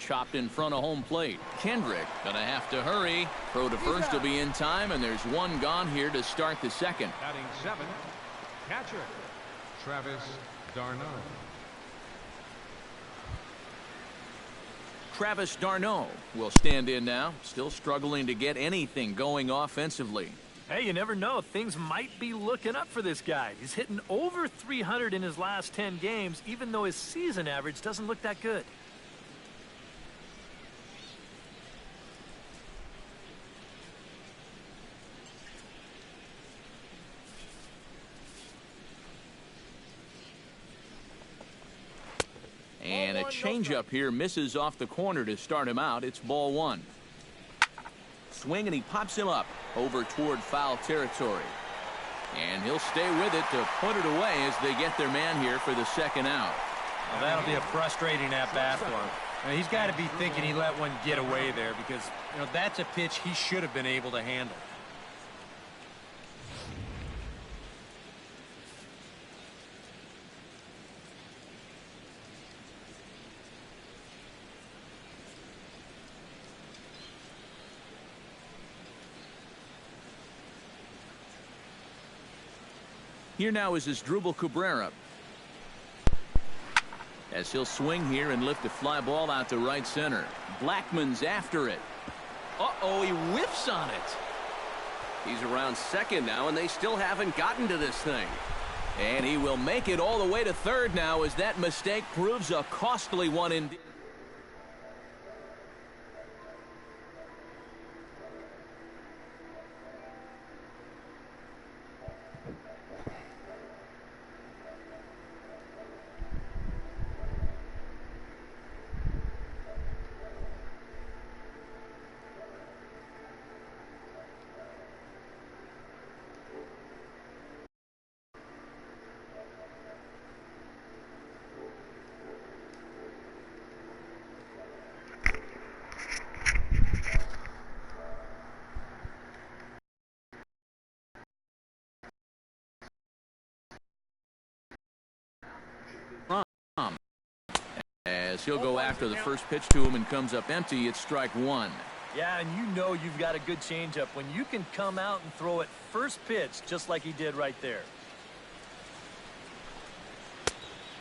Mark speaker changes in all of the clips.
Speaker 1: chopped in front of home plate. Kendrick gonna have to hurry. Throw to first will be in time, and there's one gone here to start the second.
Speaker 2: Batting 7, catcher Travis d'Arnaud.
Speaker 1: Travis d'Arnaud will stand in now, still struggling to get anything going offensively.
Speaker 3: Hey, you never know. Things might be looking up for this guy. He's hitting over 300 in his last 10 games, even though his season average doesn't look that good.
Speaker 1: And a changeup here misses off the corner to start him out. It's ball one. Swing, and he pops him up over toward foul territory. And he'll stay with it to put it away as they get their man here for the second out.
Speaker 4: Well, that'll be a frustrating at-bat for him. I mean, he's got to be thinking he let one get away there because, you know, that's a pitch he should have been able to handle.
Speaker 1: Here now is Asdrubal Cabrera, as he'll swing here and lift a fly ball out to right center. Blackman's after it.
Speaker 5: Uh-oh, he whiffs on it. He's around second now, and they still haven't gotten to this thing.
Speaker 1: And he will make it all the way to third now, as that mistake proves a costly one indeed. As he'll go after the first pitch to him and comes up empty, it's strike one.
Speaker 3: Yeah, and you know you've got a good changeup when you can come out and throw it first pitch just like he did right there.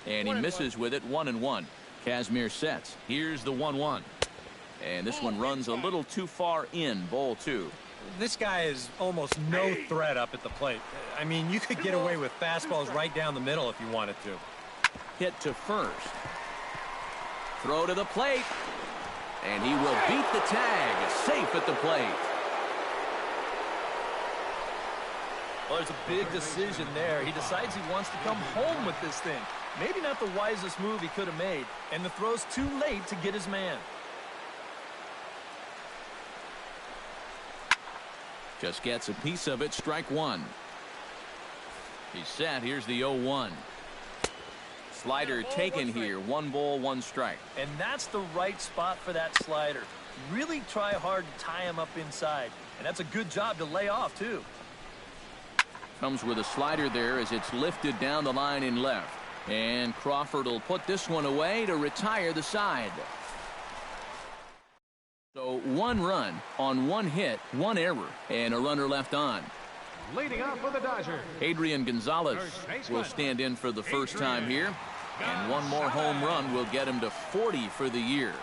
Speaker 1: And he misses with it, 1-1. Kazmir sets. Here's the 1-1. And this one runs a little too far in, ball two.
Speaker 4: This guy is almost no threat up at the plate. I mean, you could get away with fastballs right down the middle if you wanted to.
Speaker 1: Hit to first. Throw to the plate. And he will beat the tag. Safe at the plate.
Speaker 3: Well, there's a big decision there. He decides he wants to come home with this thing. Maybe not the wisest move he could have made. And the throw's too late to get his man.
Speaker 1: Just gets a piece of it. Strike one. He's set. Here's the 0-1. Slider taken here. 1 ball, 1 strike.
Speaker 3: And that's the right spot for that slider. Really try hard to tie him up inside. And that's a good job to lay off, too.
Speaker 1: Comes with a slider there as it's lifted down the line in left. And Crawford will put this one away to retire the side. So 1 run on 1 hit, 1 error, and a runner left on.
Speaker 2: Leading off for the Dodgers,
Speaker 1: Adrian Gonzalez will stand in for the first time here. And 1 more home run will get him to 40 for the year.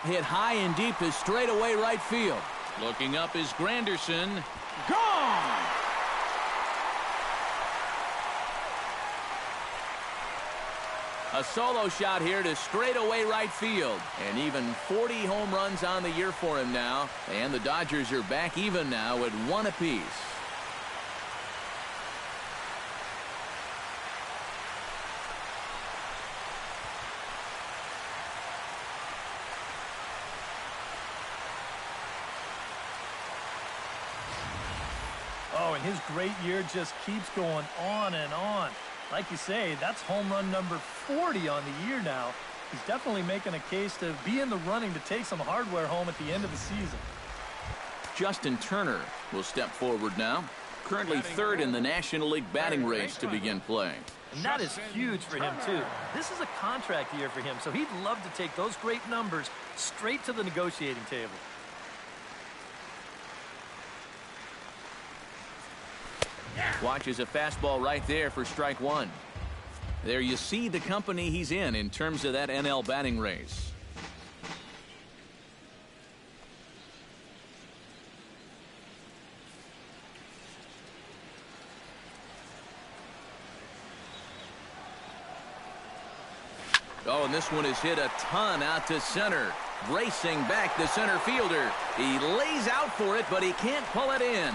Speaker 1: Hit high and deep to straightaway right field. Looking up is Granderson. Gone! A solo shot here to straightaway right field. And even 40 home runs on the year for him now. And the Dodgers are back even now at 1 apiece.
Speaker 3: Oh, and his great year just keeps going on and on. Like you say, that's home run number 40 on the year now. He's definitely making a case to be in the running to take some hardware home at the end of the season.
Speaker 1: Justin Turner will step forward now. Currently third in the National League batting race to begin play.
Speaker 3: And that is huge for him, too. This is a contract year for him, so he'd love to take those great numbers straight to the negotiating table.
Speaker 1: Watches a fastball right there for strike one. There you see the company he's in terms of that NL batting race. Oh, and this one is hit a ton out to center. Racing back the center fielder. He lays out for it, but he can't pull it in.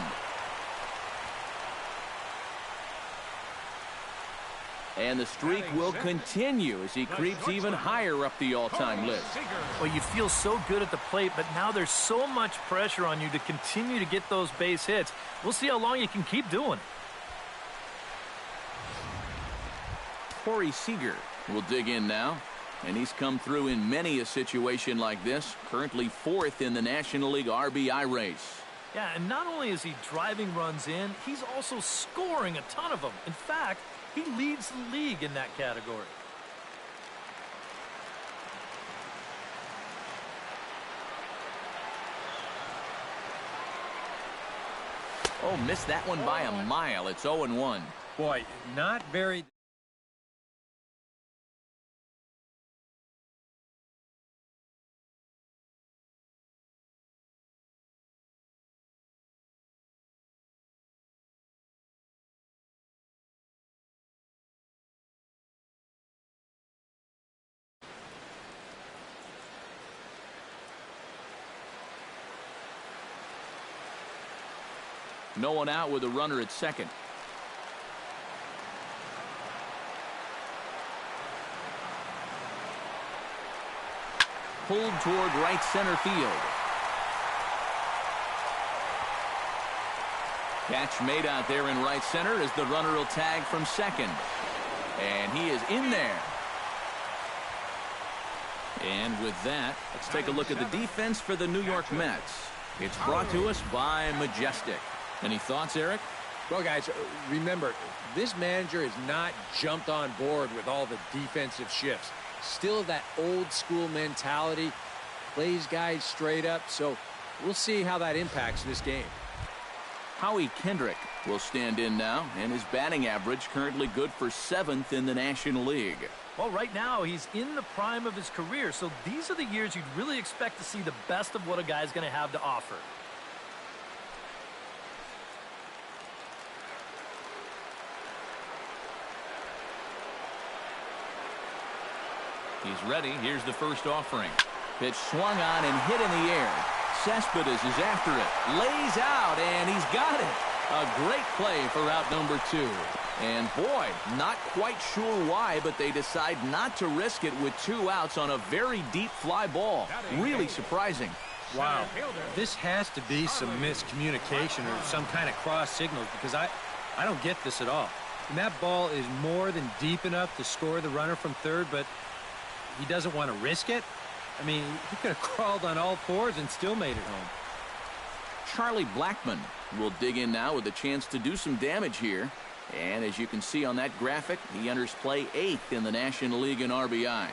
Speaker 1: And the streak will continue as he creeps even higher up the all-time list.
Speaker 3: Well, you feel so good at the plate, but now there's so much pressure on you to continue to get those base hits. We'll see how long you can keep doing it.
Speaker 1: Corey Seager will dig in now, and he's come through in many a situation like this, currently fourth in the National League RBI race.
Speaker 3: Yeah, and not only is he driving runs in, he's also scoring a ton of them. In fact, he leads the league in that category.
Speaker 1: Oh, missed that one by a mile. It's 0-1.
Speaker 4: Boy, not very...
Speaker 1: No one out with a runner at second. Pulled toward right center field. Catch made out there in right center as the runner will tag from second. And he is in there. And with that, let's take a look at the defense for the New York Mets. It's brought to us by Majestic. Any thoughts, Eric?
Speaker 4: Well, guys, remember, this manager has not jumped on board with all the defensive shifts. Still that old school mentality, plays guys straight up, so we'll see how that impacts this game.
Speaker 1: Howie Kendrick will stand in now, and his batting average currently good for 7th in the National League.
Speaker 3: Well, right now, he's in the prime of his career, so these are the years you'd really expect to see the best of what a guy's going to have to offer.
Speaker 1: He's ready. Here's the first offering. Pitch swung on and hit in the air. Cespedes is after it. Lays out, and he's got it. A great play for out number 2. And boy, not quite sure why, but they decide not to risk it with 2 outs on a very deep fly ball. Really surprising.
Speaker 4: Wow. This has to be some miscommunication or some kind of cross signals, because I don't get this at all. And that ball is more than deep enough to score the runner from third, but he doesn't want to risk it. I mean, he could have crawled on all fours and still made it home.
Speaker 1: Charlie Blackmon will dig in now with a chance to do some damage here. And as you can see on that graphic, he enters play 8th in the National League in RBIs.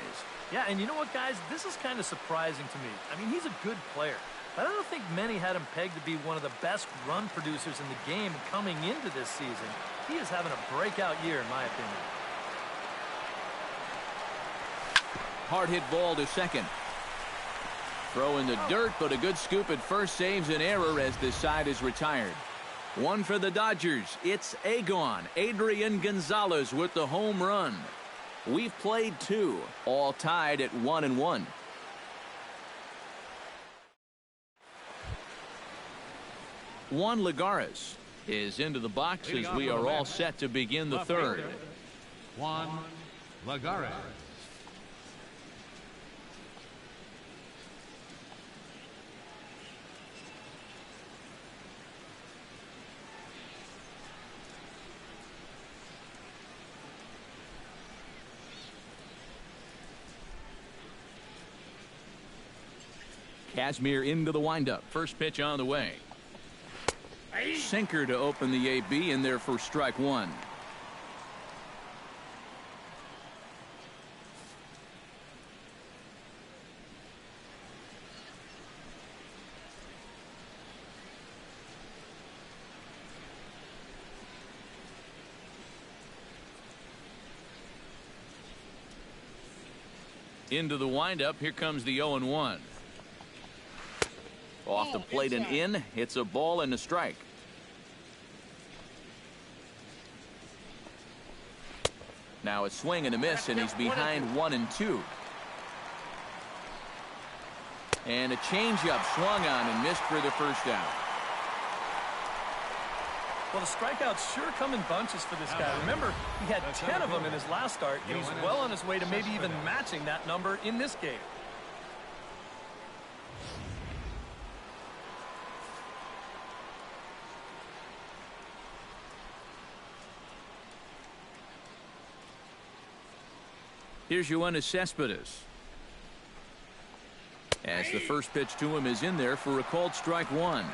Speaker 3: Yeah, and you know what, guys? This is kind of surprising to me. I mean, he's a good player, but I don't think many had him pegged to be one of the best run producers in the game coming into this season. He is having a breakout year, in my opinion.
Speaker 1: Hard hit ball to second. Throw in the dirt, but a good scoop at first saves an error as this side is retired. One for the Dodgers. It's Adrian Gonzalez with the home run. We've played 2, all tied at 1-1. Juan Lagares is into the box as we are all set to begin the third.
Speaker 2: Juan Lagares.
Speaker 1: Kazmir into the windup. First pitch on the way. Sinker to open the AB in there for strike one. Into the windup. Here comes the 0-1. Off the plate and in. Hits a ball and a strike. Now a swing and a miss, and he's behind 1-2. And a changeup swung on and missed for the first out.
Speaker 3: Well, the strikeouts sure come in bunches for this guy. Remember, he had 10 of them in his last start, and he's well on his way to maybe even matching that number in this game.
Speaker 1: Here's Yoenis Cespedes. As the first pitch to him is in there for a called strike one.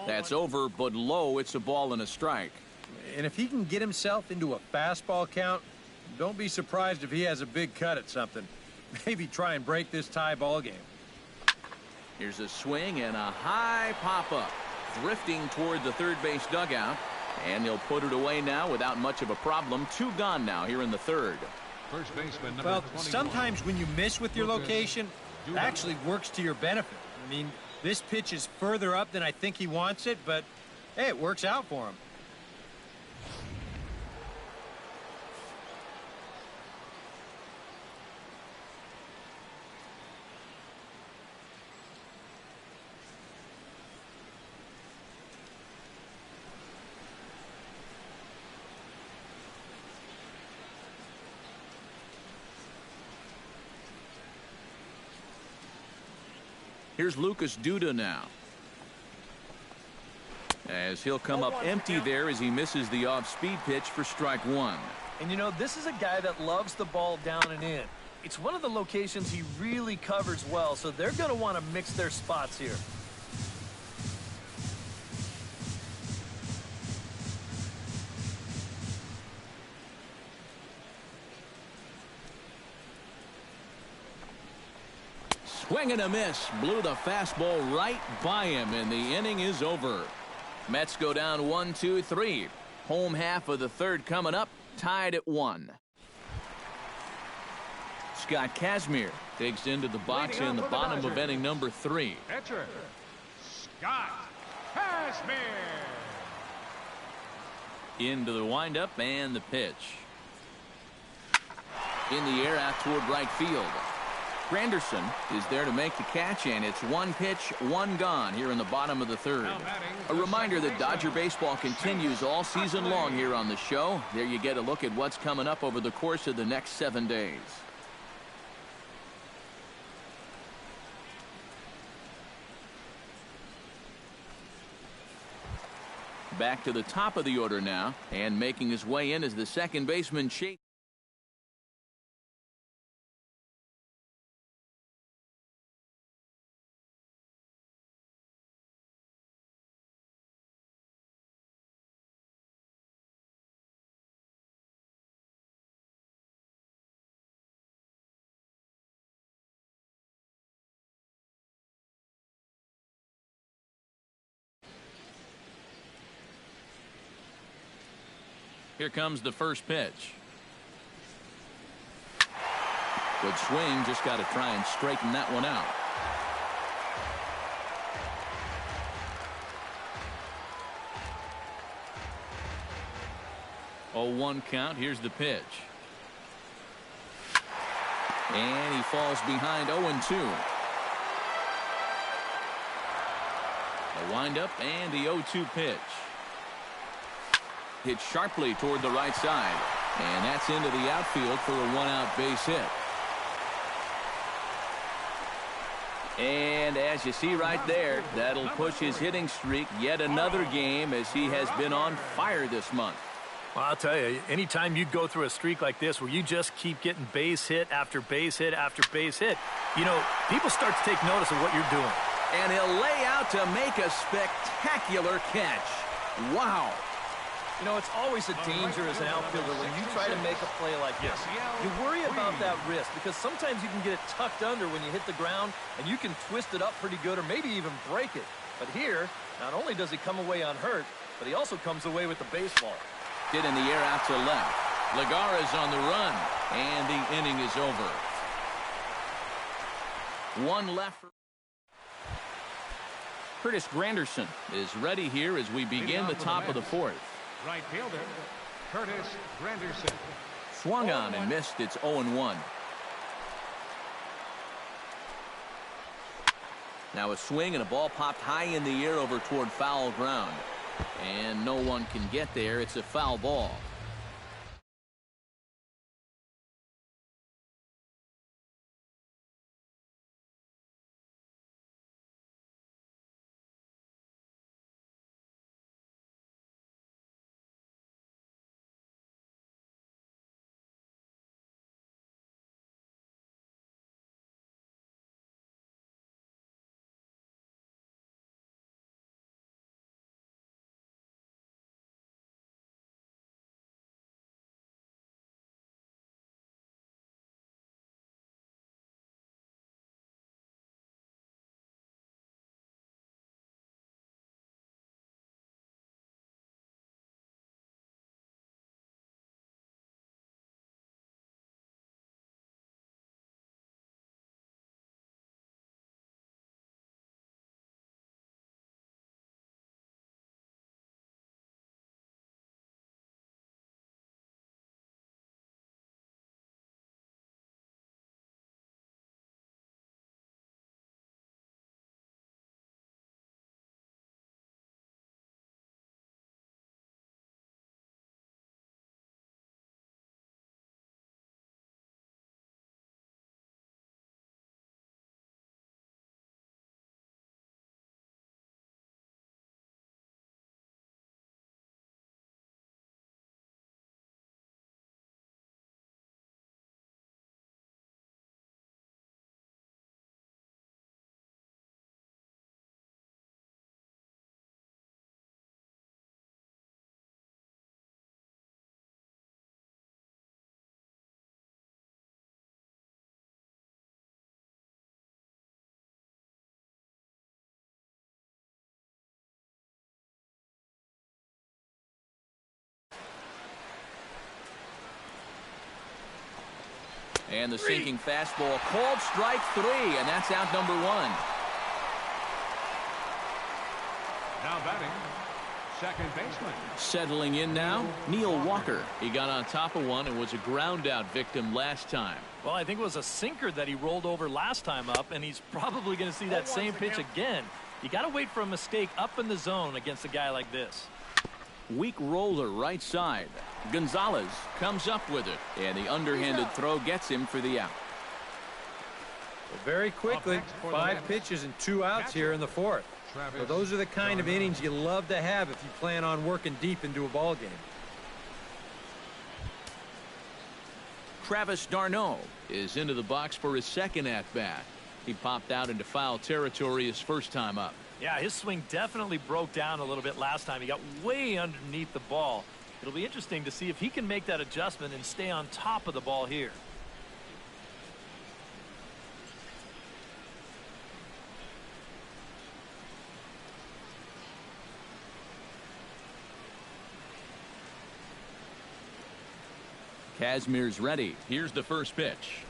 Speaker 1: That's over, but low. It's a ball and a strike.
Speaker 4: And if he can get himself into a fastball count, don't be surprised if he has a big cut at something. Maybe try and break this tie ball game.
Speaker 1: Here's a swing and a high pop-up. Drifting toward the third base dugout. And he'll put it away now without much of a problem. Two gone now here in the third.
Speaker 2: First baseman, number
Speaker 4: Well,
Speaker 2: 21.
Speaker 4: sometimes when you miss with your location, it actually works to your benefit. I mean, this pitch is further up than I think he wants it, but hey, it works out for him.
Speaker 1: Here's Lucas Duda now. As he'll come up empty there as he misses the off-speed pitch for strike one.
Speaker 3: And you know, this is a guy that loves the ball down and in. It's one of the locations he really covers well, so they're going to want to mix their spots here.
Speaker 1: Swing and a miss. Blew the fastball right by him, and the inning is over. Mets go down 1-2-3. Home half of the third coming up, tied at 1. Scott Kazmir digs into the box in the bottom of inning number 3.
Speaker 2: Pitcher, Scott Kazmir.
Speaker 1: Into the windup and the pitch. In the air out toward right field. Granderson is there to make the catch, and it's one pitch, one gone here in the bottom of the third. A reminder that Dodger baseball continues all season long here on the show. There you get a look at what's coming up over the course of the next 7 days. Back to the top of the order now, and making his way in is the second baseman, Chase. Here comes the first pitch. Good swing, just got to try and straighten that one out. Oh, 1 count. Here's the pitch. And he falls behind 0-2. The windup and the 0-2 pitch. Hit sharply toward the right side. And that's into the outfield for a one-out base hit. And as you see right there, that'll push his hitting streak yet another game as he has been on fire this month.
Speaker 3: Well, I'll tell you, anytime you go through a streak like this where you just keep getting base hit after base hit after base hit, you know, people start to take notice of what you're doing.
Speaker 1: And he'll lay out to make a spectacular catch. Wow.
Speaker 3: You know, it's always a danger as an outfielder when you try to make a play like this. You worry about that wrist because sometimes you can get it tucked under when you hit the ground, and you can twist it up pretty good or maybe even break it. But here, not only does he come away unhurt, but he also comes away with the baseball.
Speaker 1: Hit in the air out to left. Lagara's on the run, and the inning is over. One left for Curtis Granderson is ready here as we begin the top of the fourth.
Speaker 2: Right fielder, Curtis Granderson.
Speaker 1: Swung on and missed. It's 0-1. Now a swing and a ball popped high in the air over toward foul ground. And no one can get there. It's a foul ball. And the sinking fastball called strike 3, and that's out number 1.
Speaker 2: Now batting, second baseman.
Speaker 1: Settling in now, Neil Walker. He got on top of one and was a ground out victim last time.
Speaker 3: Well, I think it was a sinker that he rolled over last time up, and he's probably going to see that same pitch again. You got to wait for a mistake up in the zone against a guy like this.
Speaker 1: Weak roller right side. Gonzalez comes up with it, and the underhanded throw gets him for the out.
Speaker 4: Well, very quickly, 5 pitches and 2 outs here in the fourth. So those are the kind of innings you love to have if you plan on working deep into a ball game.
Speaker 1: Travis d'Arnaud is into the box for his second at-bat. He popped out into foul territory his first time up.
Speaker 3: Yeah, his swing definitely broke down a little bit last time. He got way underneath the ball. It'll be interesting to see if he can make that adjustment and stay on top of the ball here.
Speaker 1: Kazmir's ready. Here's the first pitch.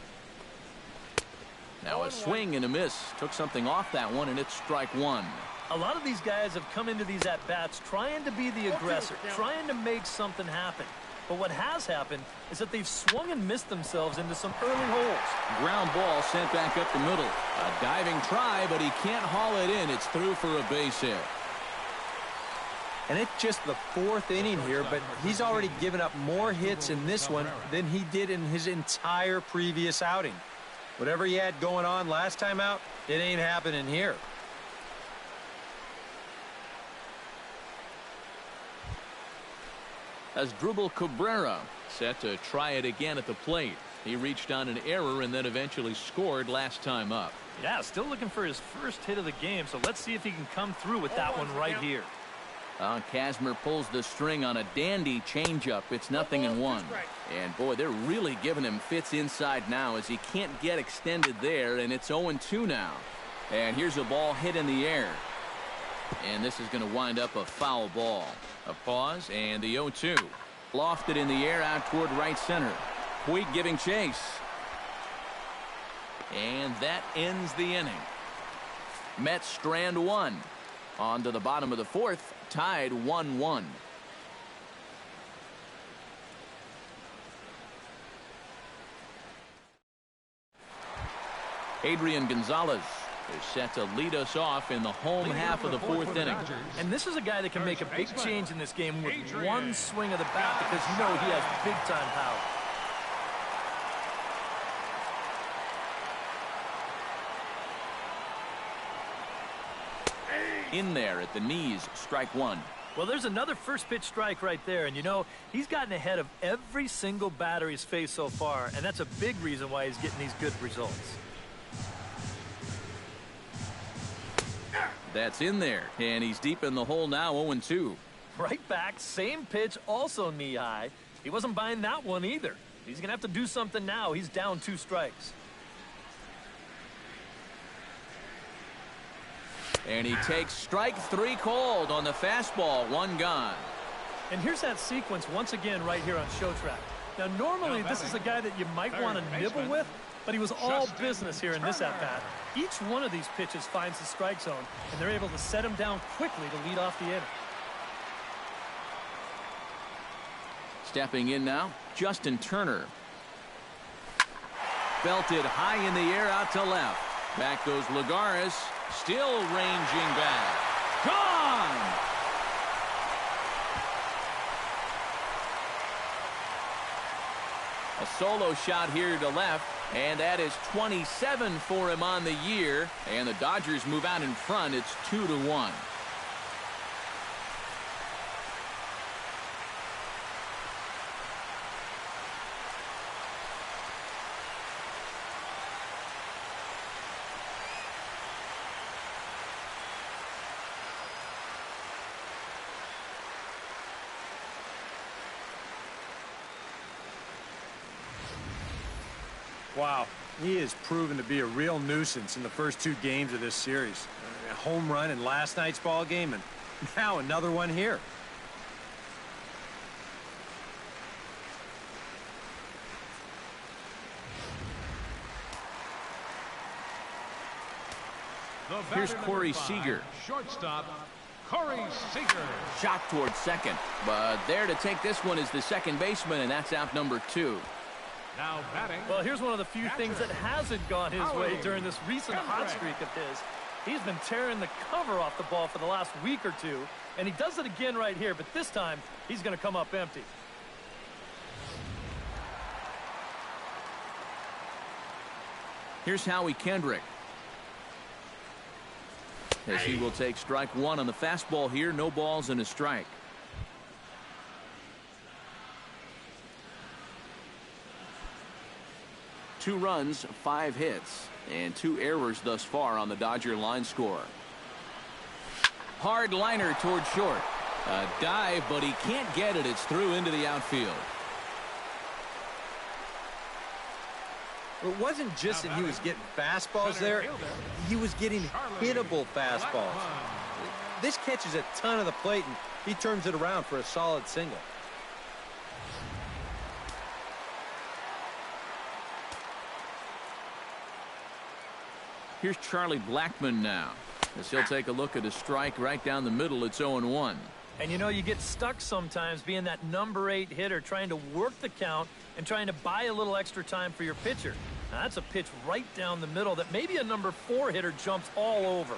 Speaker 1: Now a swing and a miss. Took something off that one, and it's strike 1.
Speaker 3: A lot of these guys have come into these at-bats trying to be the aggressor, trying to make something happen. But what has happened is that they've swung and missed themselves into some early holes.
Speaker 1: Ground ball sent back up the middle. A diving try, but he can't haul it in. It's through for a base hit.
Speaker 4: And it's just the 4th inning here, but he's already given up more hits in this one than he did in his entire previous outing. Whatever he had going on last time out, it ain't happening here.
Speaker 1: Asdrubal Cabrera set to try it again at the plate. He reached on an error and then eventually scored last time up.
Speaker 3: Yeah, still looking for his first hit of the game, so let's see if he can come through with that one right here.
Speaker 1: Kazmir pulls the string on a dandy changeup. It's 0-1. And boy, they're really giving him fits inside now as he can't get extended there, and it's 0-2 now. And here's a ball hit in the air. And this is going to wind up a foul ball. A pause and the 0-2. Lofted in the air out toward right center. Puig giving chase. And that ends the inning. Mets strand one. On to the bottom of the fourth, tied 1-1. Adrian Gonzalez is set to lead us off in the home half of the fourth inning.
Speaker 3: And this is a guy that can make a big change in this game with one swing of the bat because you know he has big-time power.
Speaker 1: In there at the knees, strike one.
Speaker 3: Well, there's another first pitch strike right there, and you know, he's gotten ahead of every single batter he's faced so far, and that's a big reason why he's getting these good results.
Speaker 1: That's in there, and he's deep in the hole now, 0-2.
Speaker 3: Right back, same pitch, also knee high. He wasn't buying that one either. He's going to have to do something now. He's down 2 strikes.
Speaker 1: And he takes strike 3 called on the fastball, 1 gone.
Speaker 3: And here's that sequence once again right here on Show Track. Now, normally this is a guy that you might want to nibble with, but he was all business here in this at-bat. Each one of these pitches finds the strike zone, and they're able to set him down quickly to lead off the inning.
Speaker 1: Stepping in now, Justin Turner. Belted high in the air out to left. Back goes Lagares, still ranging back. Gone! A solo shot here to left, and that is 27 for him on the year. And the Dodgers move out in front. It's 2-1.
Speaker 4: Wow, he has proven to be a real nuisance in the first 2 games of this series. A home run in last night's ball game, and now another one here.
Speaker 1: Here's Corey Seager.
Speaker 2: Shortstop, Corey Seager.
Speaker 1: Shot towards second, but there to take this one is the second baseman, and that's out number 2.
Speaker 2: Now batting.
Speaker 3: Well, here's one of the few things that hasn't gone his way during this recent hot streak of his. He's been tearing the cover off the ball for the last week or 2, and he does it again right here, but this time he's going to come up empty.
Speaker 1: Here's Howie Kendrick. As he will take strike 1 on the fastball here, no balls and a strike. Two runs, 5 hits, and 2 errors thus far on the Dodger line score. Hard liner toward short. A dive, but he can't get it. It's through into the outfield.
Speaker 4: It wasn't just that he was getting fastballs there. He was getting hittable fastballs. This catches a ton of the plate, and he turns it around for a solid single.
Speaker 1: Here's Charlie Blackmon now, as he'll take a look at a strike right down the middle. It's 0-1.
Speaker 3: And you know, you get stuck sometimes being that number 8 hitter, trying to work the count and trying to buy a little extra time for your pitcher. Now, that's a pitch right down the middle that maybe a number 4 hitter jumps all over.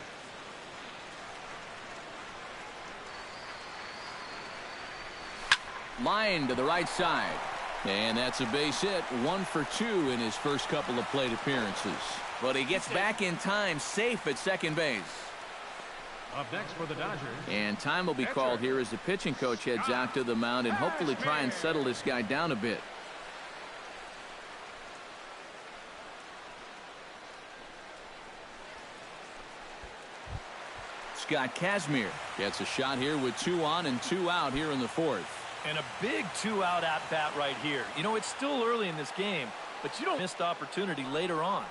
Speaker 1: Line to the right side. And that's a base hit. 1 for 2 in his first couple of plate appearances. But he gets back in time, safe at second base.
Speaker 2: Up next for the Dodgers.
Speaker 1: And time will be called here as the pitching coach heads out to the mound and hopefully try and settle this guy down a bit. Scott Kazmir gets a shot here with 2 on and 2 out here in the 4th.
Speaker 3: And a big 2-out at-bat right here. You know, it's still early in this game, but you don't miss the opportunity later on.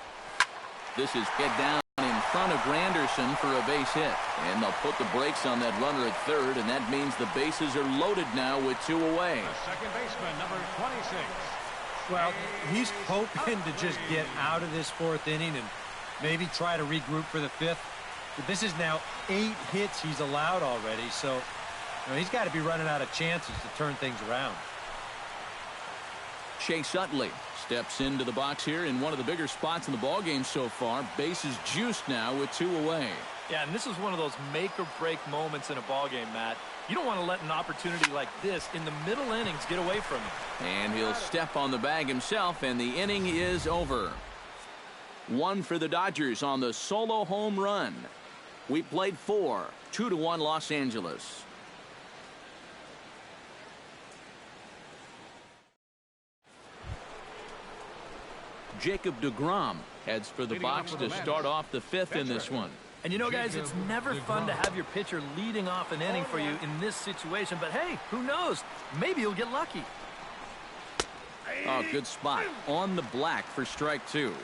Speaker 1: This is hit down in front of Granderson for a base hit. And they'll put the brakes on that runner at 3rd, and that means the bases are loaded now with 2 away.
Speaker 2: The second baseman, number 26.
Speaker 4: Well, he's hoping to just get out of this 4th inning and maybe try to regroup for the 5th. But this is now 8 hits he's allowed already, so you know, he's got to be running out of chances to turn things around.
Speaker 1: Chase Utley steps into the box here in one of the bigger spots in the ballgame so far. Bases juiced now with 2 away.
Speaker 3: Yeah, and this is one of those make-or-break moments in a ballgame, Matt. You don't want to let an opportunity like this in the middle innings get away from you.
Speaker 1: And he'll step on the bag himself, and the inning is over. 1 for the Dodgers on the solo home run. We played 4, 2-1 Los Angeles. Jacob deGrom heads for the box to start off the 5th in this one.
Speaker 3: And you know, guys, it's never fun to have your pitcher leading off an inning for you in this situation. But, hey, who knows? Maybe you'll get lucky.
Speaker 1: Oh, good spot. On the black for strike 2.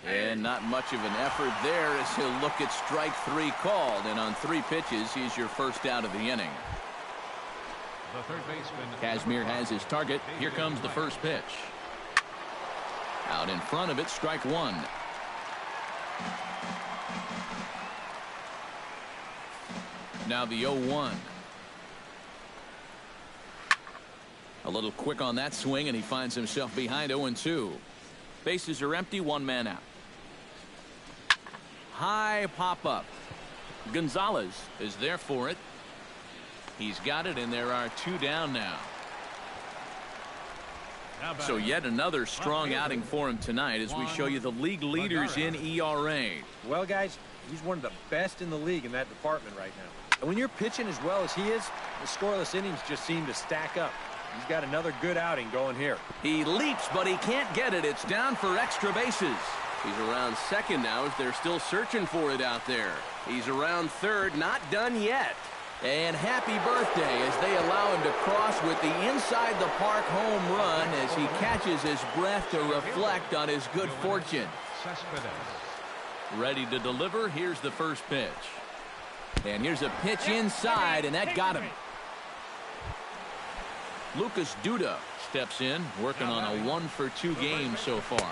Speaker 1: And not much of an effort there as he'll look at strike 3 called. And on 3 pitches, he's your first out of the inning.
Speaker 2: The third baseman.
Speaker 1: Kazmir has his target. Here comes the first pitch. Out in front of it, strike 1. Now the 0-1. A little quick on that swing, and he finds himself behind 0-2. Bases are empty, 1 man out. High pop-up. Gonzalez is there for it. He's got it, and there are 2 down now. So yet another strong outing for him tonight as we show you the league leaders in ERA.
Speaker 4: Well, guys, he's one of the best in the league in that department right now. And when you're pitching as well as he is, the scoreless innings just seem to stack up. He's got another good outing going here.
Speaker 1: He leaps, but he can't get it. It's down for extra bases.
Speaker 5: He's around second now as they're still searching for it out there. He's around third, not done yet.
Speaker 1: And happy birthday as they allow him to cross with the inside the park home run as he catches his breath to reflect on his good fortune. Ready to deliver. Here's the first pitch. And here's a pitch inside, and that got him. Lucas Duda steps in, working on a 1-for-2 game so far.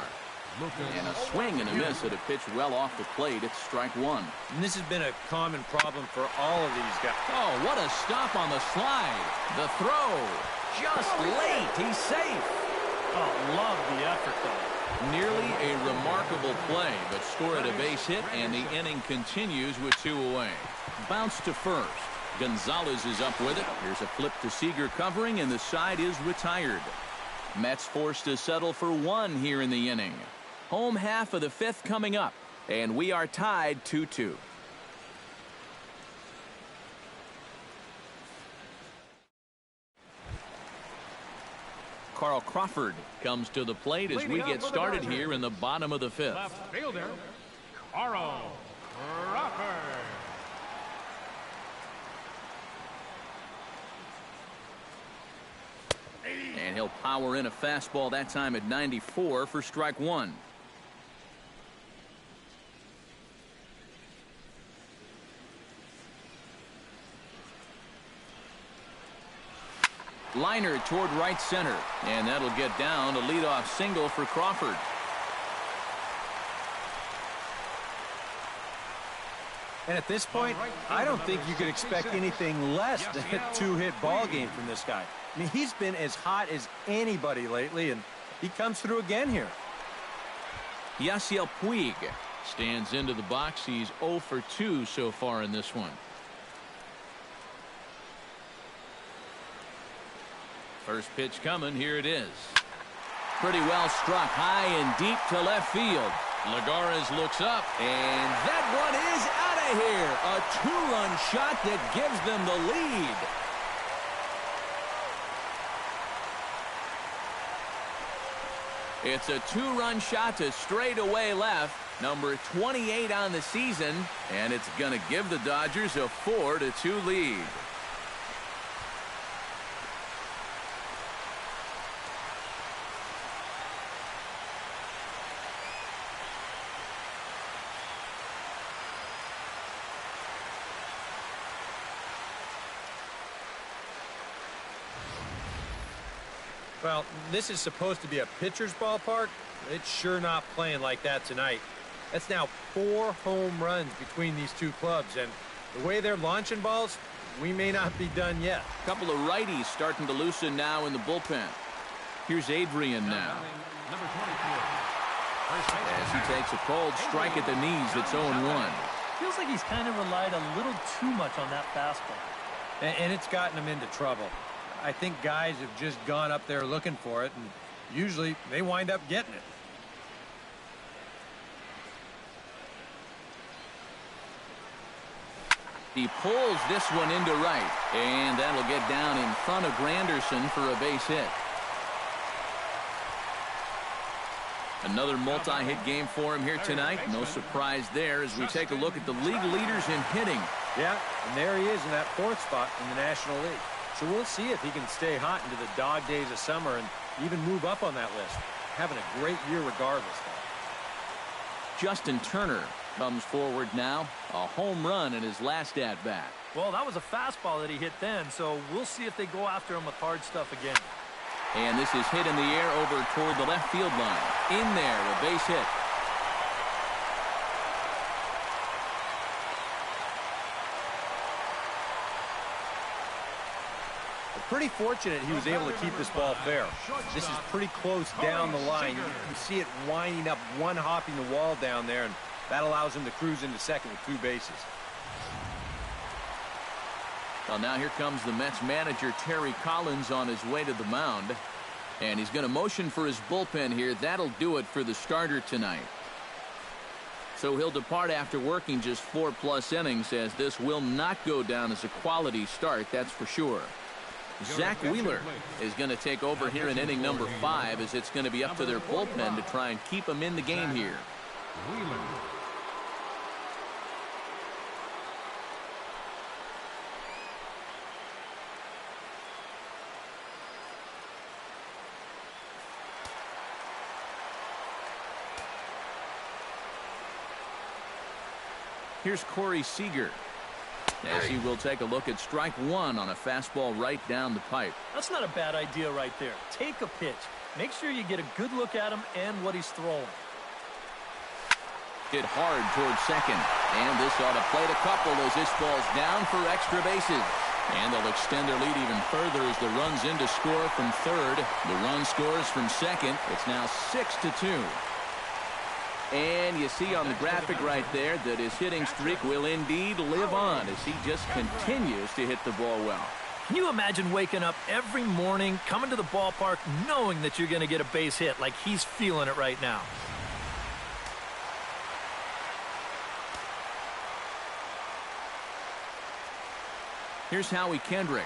Speaker 1: And a swing and a miss at a pitch well off the plate. It's strike 1.
Speaker 4: And this has been a common problem for all of these guys.
Speaker 1: Oh, what a stop on the slide. The throw. Just late. He's safe.
Speaker 3: Oh, love the effort, though.
Speaker 1: Nearly a remarkable play, but score at a base hit, and the inning continues with 2 away. Bounce to first. Gonzalez is up with it. Here's a flip to Seager covering, and the side is retired. Mets forced to settle for 1 here in the inning. Home half of the 5th coming up, and we are tied 2-2. Carl Crawford comes to the plate as we get started here in the bottom of the 5th.
Speaker 2: Left fielder, Carl Crawford.
Speaker 1: And he'll power in a fastball that time at 94 for strike 1. Liner toward right center, and that'll get down. A leadoff single for Crawford.
Speaker 4: And at this point, I don't think you could expect anything less than a 2-hit ball game from this guy. I mean, he's been as hot as anybody lately, and he comes through again here.
Speaker 1: Yasiel Puig stands into the box. He's 0 for 2 so far in this one. First pitch coming. Here it is. Pretty well struck high and deep to left field. Lagares looks up, and that one is out of here. A two-run shot that gives them the lead. It's a two-run shot to straightaway left, number 28 on the season, and it's going to give the Dodgers a 4-2 lead.
Speaker 4: Well, this is supposed to be a pitcher's ballpark. It's sure not playing like that tonight. That's now 4 home runs between these two clubs, and the way they're launching balls, we may not be done yet.
Speaker 1: A couple of righties starting to loosen now in the bullpen. Here's Adrian now.
Speaker 2: Number 24.
Speaker 1: As he takes a cold strike at the knees, it's 0-1.
Speaker 3: Feels like he's kind of relied a little too much on that fastball.
Speaker 4: And it's gotten him into trouble. I think guys have just gone up there looking for it, and usually they wind up getting it.
Speaker 1: He pulls this one into right, and that'll get down in front of Granderson for a base hit. Another multi-hit game for him here tonight. No surprise there as we take a look at the league leaders in hitting.
Speaker 4: Yeah, and there he is in that 4th spot in the National League. So we'll see if he can stay hot into the dog days of summer and even move up on that list. Having a great year regardless, though.
Speaker 1: Justin Turner comes forward now. A home run in his last at-bat.
Speaker 3: Well, that was a fastball that he hit then, so we'll see if they go after him with hard stuff again.
Speaker 1: And this is hit in the air over toward the left field line. In there, a base hit.
Speaker 4: Pretty fortunate he was able to keep this ball fair. This is pretty close down the line. You can see it winding up, one hopping the wall down there, and that allows him to cruise into second with 2 bases.
Speaker 1: Well, now here comes the Mets manager, Terry Collins, on his way to the mound. And he's going to motion for his bullpen here. That'll do it for the starter tonight. So he'll depart after working just 4+ innings, as this will not go down as a quality start, that's for sure. Zach Wheeler is going to take over here in inning number 5, as it's going to be up to their bullpen to try and keep him in the game here.
Speaker 2: Wheeler.
Speaker 1: Here's Corey Seager, as he will take a look at strike 1 on a fastball right down the pipe.
Speaker 3: That's not a bad idea right there. Take a pitch. Make sure you get a good look at him and what he's throwing.
Speaker 1: Hit hard towards second. And this ought to plate a couple as this ball's down for extra bases. And they'll extend their lead even further as the run's in to score from third. The run scores from second. It's now 6-2. And you see on the graphic right there that his hitting streak will indeed live on as he just continues to hit the ball well.
Speaker 3: Can you imagine waking up every morning, coming to the ballpark, knowing that you're going to get a base hit like he's feeling it right now?
Speaker 1: Here's Howie Kendrick,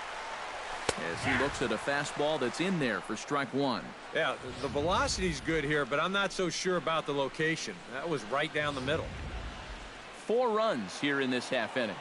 Speaker 1: as he looks at a fastball that's in there for strike 1.
Speaker 4: Yeah, the velocity's good here, but I'm not so sure about the location. That was right down the middle.
Speaker 1: 4 runs here in this half inning.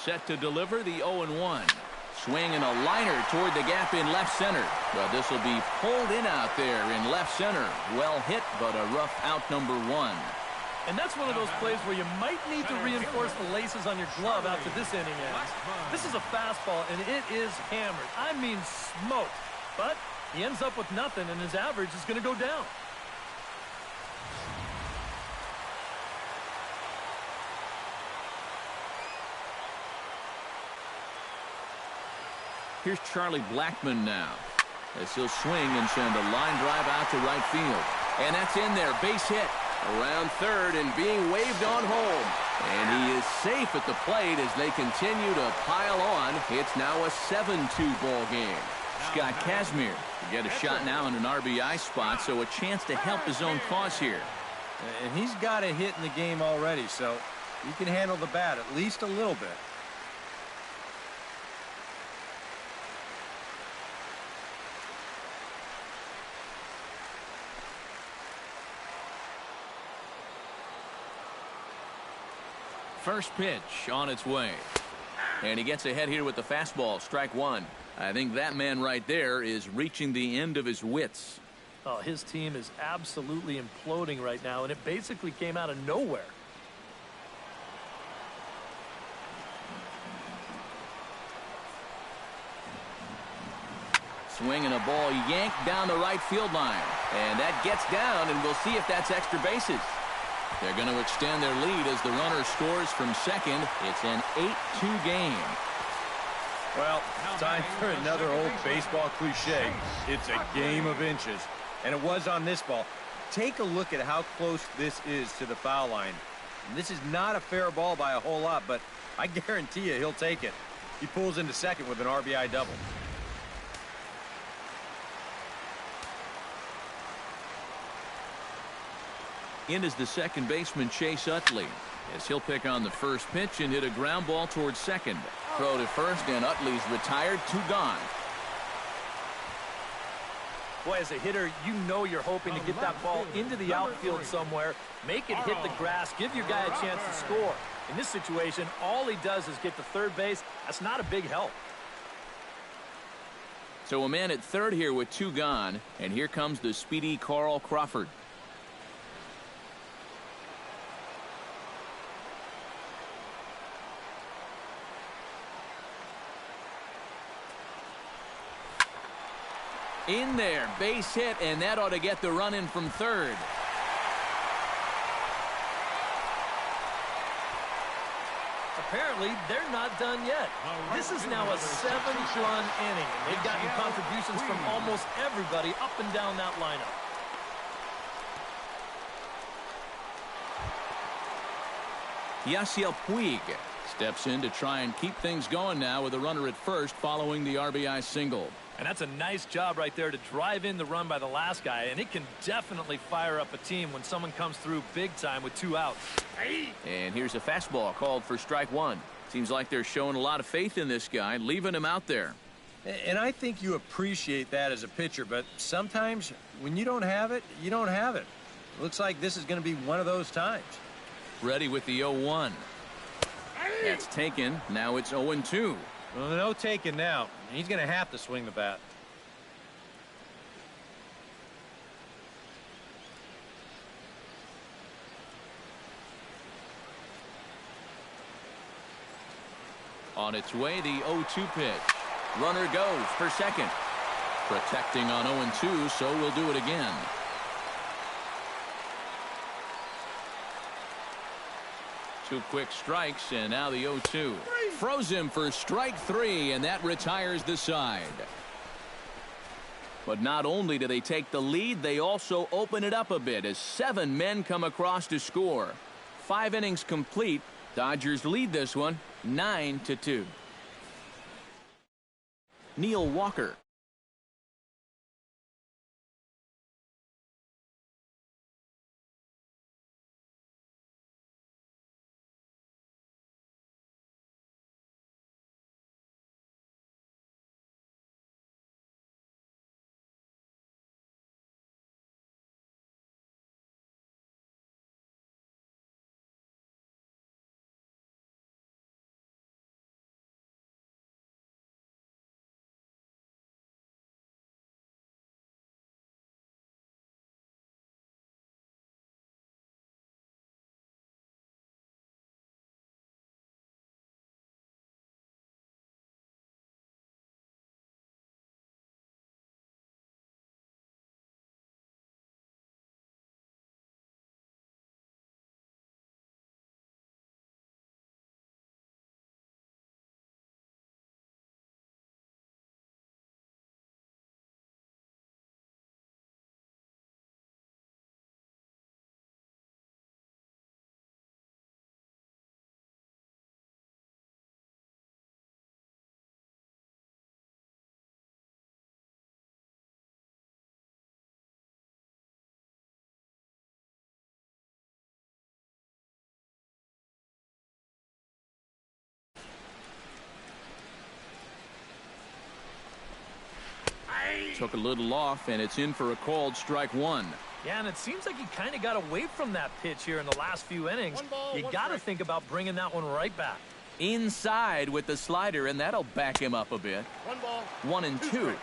Speaker 1: set to deliver the 0-1. Swing and a liner toward the gap in left center. But this will be pulled in out there in left center. Well hit, but a rough out number 1.
Speaker 3: And that's one of those plays where you might need to reinforce the laces on your glove after this inning ends. This is a fastball, and it is hammered. I mean smoked. But he ends up with nothing, and his average is going to go down.
Speaker 1: Here's Charlie Blackmon now, as he'll swing and send a line drive out to right field. And that's in there, base hit. Around third and being waved on home. And he is safe at the plate as they continue to pile on. It's now a 7-2 ball game. Scott Kazmir to get a shot now in an RBI spot, so a chance to help his own cause here.
Speaker 4: And he's got a hit in the game already, so he can handle the bat at least a little bit.
Speaker 1: First pitch on its way. And he gets ahead here with the fastball, strike 1. I think that man right there is reaching the end of his wits.
Speaker 3: Oh, his team is absolutely imploding right now, and it basically came out of nowhere.
Speaker 1: Swing and a ball yanked down the right field line. And that gets down, and we'll see if that's extra bases. They're going to extend their lead as the runner scores from second. It's an 8-2 game.
Speaker 4: Well, time for another old baseball cliche. It's a game of inches. And it was on this ball. Take a look at how close this is to the foul line. And this is not a fair ball by a whole lot, but I guarantee you he'll take it. He pulls into second with an RBI double.
Speaker 1: In is the second baseman, Chase Utley, as he'll pick on the first pitch and hit a ground ball towards second. Throw to first, and Utley's retired, 2 gone.
Speaker 3: Boy, as a hitter, you know you're hoping to get that ball into the outfield somewhere, make it hit the grass, give your guy a chance to score. In this situation, all he does is get to third base. That's not a big help.
Speaker 1: So a man at third here with 2 gone, and here comes the speedy Carl Crawford. In there, base hit, and that ought to get the run in from third.
Speaker 3: Apparently, they're not done yet. This is now a 7-run inning, and they've gotten contributions from almost everybody up and down that lineup.
Speaker 1: Yasiel Puig steps in to try and keep things going now with a runner at first following the RBI single.
Speaker 3: And that's a nice job right there to drive in the run by the last guy, and it can definitely fire up a team when someone comes through big time with 2 outs.
Speaker 1: And here's a fastball called for strike 1. Seems like they're showing a lot of faith in this guy, leaving him out there.
Speaker 4: And I think you appreciate that as a pitcher, but sometimes when you don't have it, you don't have it. Looks like this is going to be one of those times.
Speaker 1: Ready with the 0-1. That's taken. Now it's 0-2.
Speaker 4: Well, no taking now. He's going to have to swing the bat.
Speaker 1: On its way, the 0-2 pitch. Runner goes for second. Protecting on 0-2, so we'll do it again. Two quick strikes, and now the 0-2. Froze him for strike 3, and that retires the side. But not only do they take the lead, they also open it up a bit as 7 men come across to score. 5 innings complete. Dodgers lead this one 9-2. Neil Walker. Took a little off, and it's in for a called strike one.
Speaker 3: Yeah, and it seems like he kind of got away from that pitch here in the last few innings. You got to think about bringing that one right back.
Speaker 1: Inside with the slider, and that'll back him up a bit. 1-2.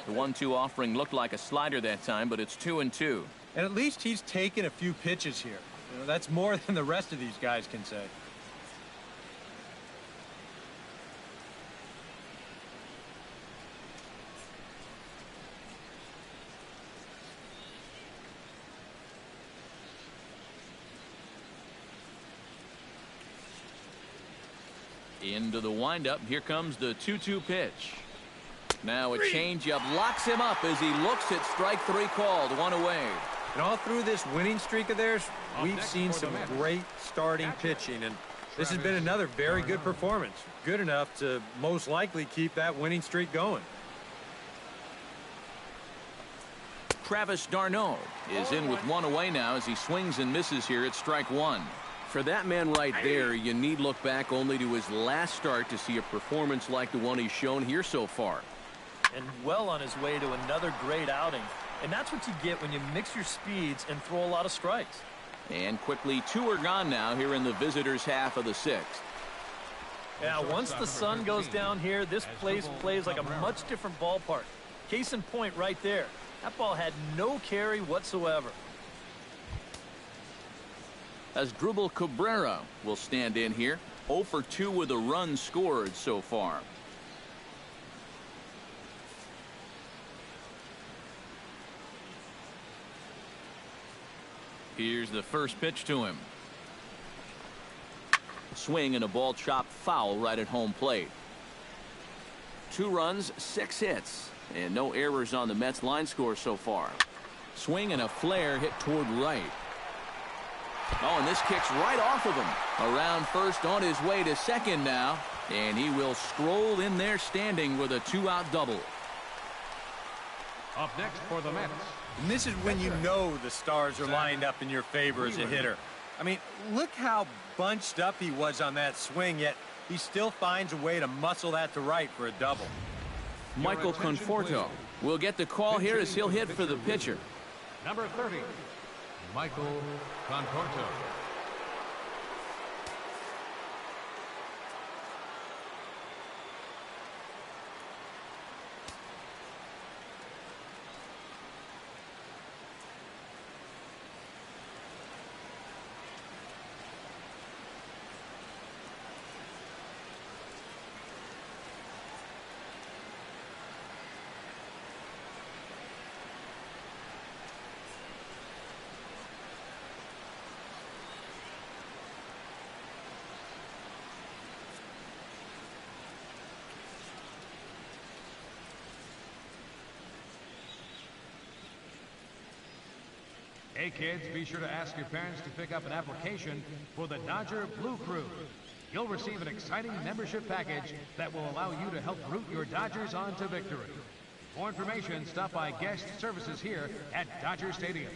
Speaker 1: The 1-2 offering looked like a slider that time, but it's 2-2.
Speaker 4: And at least he's taken a few pitches here. You know, that's more than the rest of these guys can say.
Speaker 1: Into the windup. Here comes the 2-2 pitch. Now a changeup locks him up as he looks at strike three called. One away.
Speaker 4: And all through this winning streak of theirs, we've seen some great starting pitching, and this has been another very good performance. Good enough to most likely keep that winning streak going.
Speaker 1: Travis d'Arnaud is in with one away now as he swings and misses here at strike one.
Speaker 5: For that man right there, you need look back only to his last start to see a performance like the one he's shown here so far.
Speaker 3: And well on his way to another great outing. And that's what you get when you mix your speeds and throw a lot of strikes.
Speaker 1: And quickly, two are gone now here in the visitors' half of the sixth.
Speaker 3: Yeah, once the sun goes down here, this place plays like a much different ballpark. Case in point right there. That ball had no carry whatsoever.
Speaker 1: Asdrubal Cabrera will stand in here. 0 for 2 with a run scored so far. Here's the first pitch to him. Swing and a ball chopped foul right at home plate. 2 runs, 6 hits, and no errors on the Mets line score so far. Swing and a flare hit toward right. Oh, and this kicks right off of him. Around first, on his way to second now, and he will stroll in there standing with a 2-out double.
Speaker 2: Up next for the Mets.
Speaker 4: And this is when you know the stars are lined up in your favor as a hitter. I mean, look how bunched up he was on that swing, yet he still finds a way to muscle that to right for a double.
Speaker 1: Michael Conforto will get the call here as he'll hit for the pitcher.
Speaker 2: Number 30, Michael Conforto. Hey kids, be sure to ask your parents to pick up an application for the Dodger Blue Crew. You'll receive an exciting membership package that will allow you to help root your Dodgers on to victory. For more information, stop by guest services here at Dodger Stadium.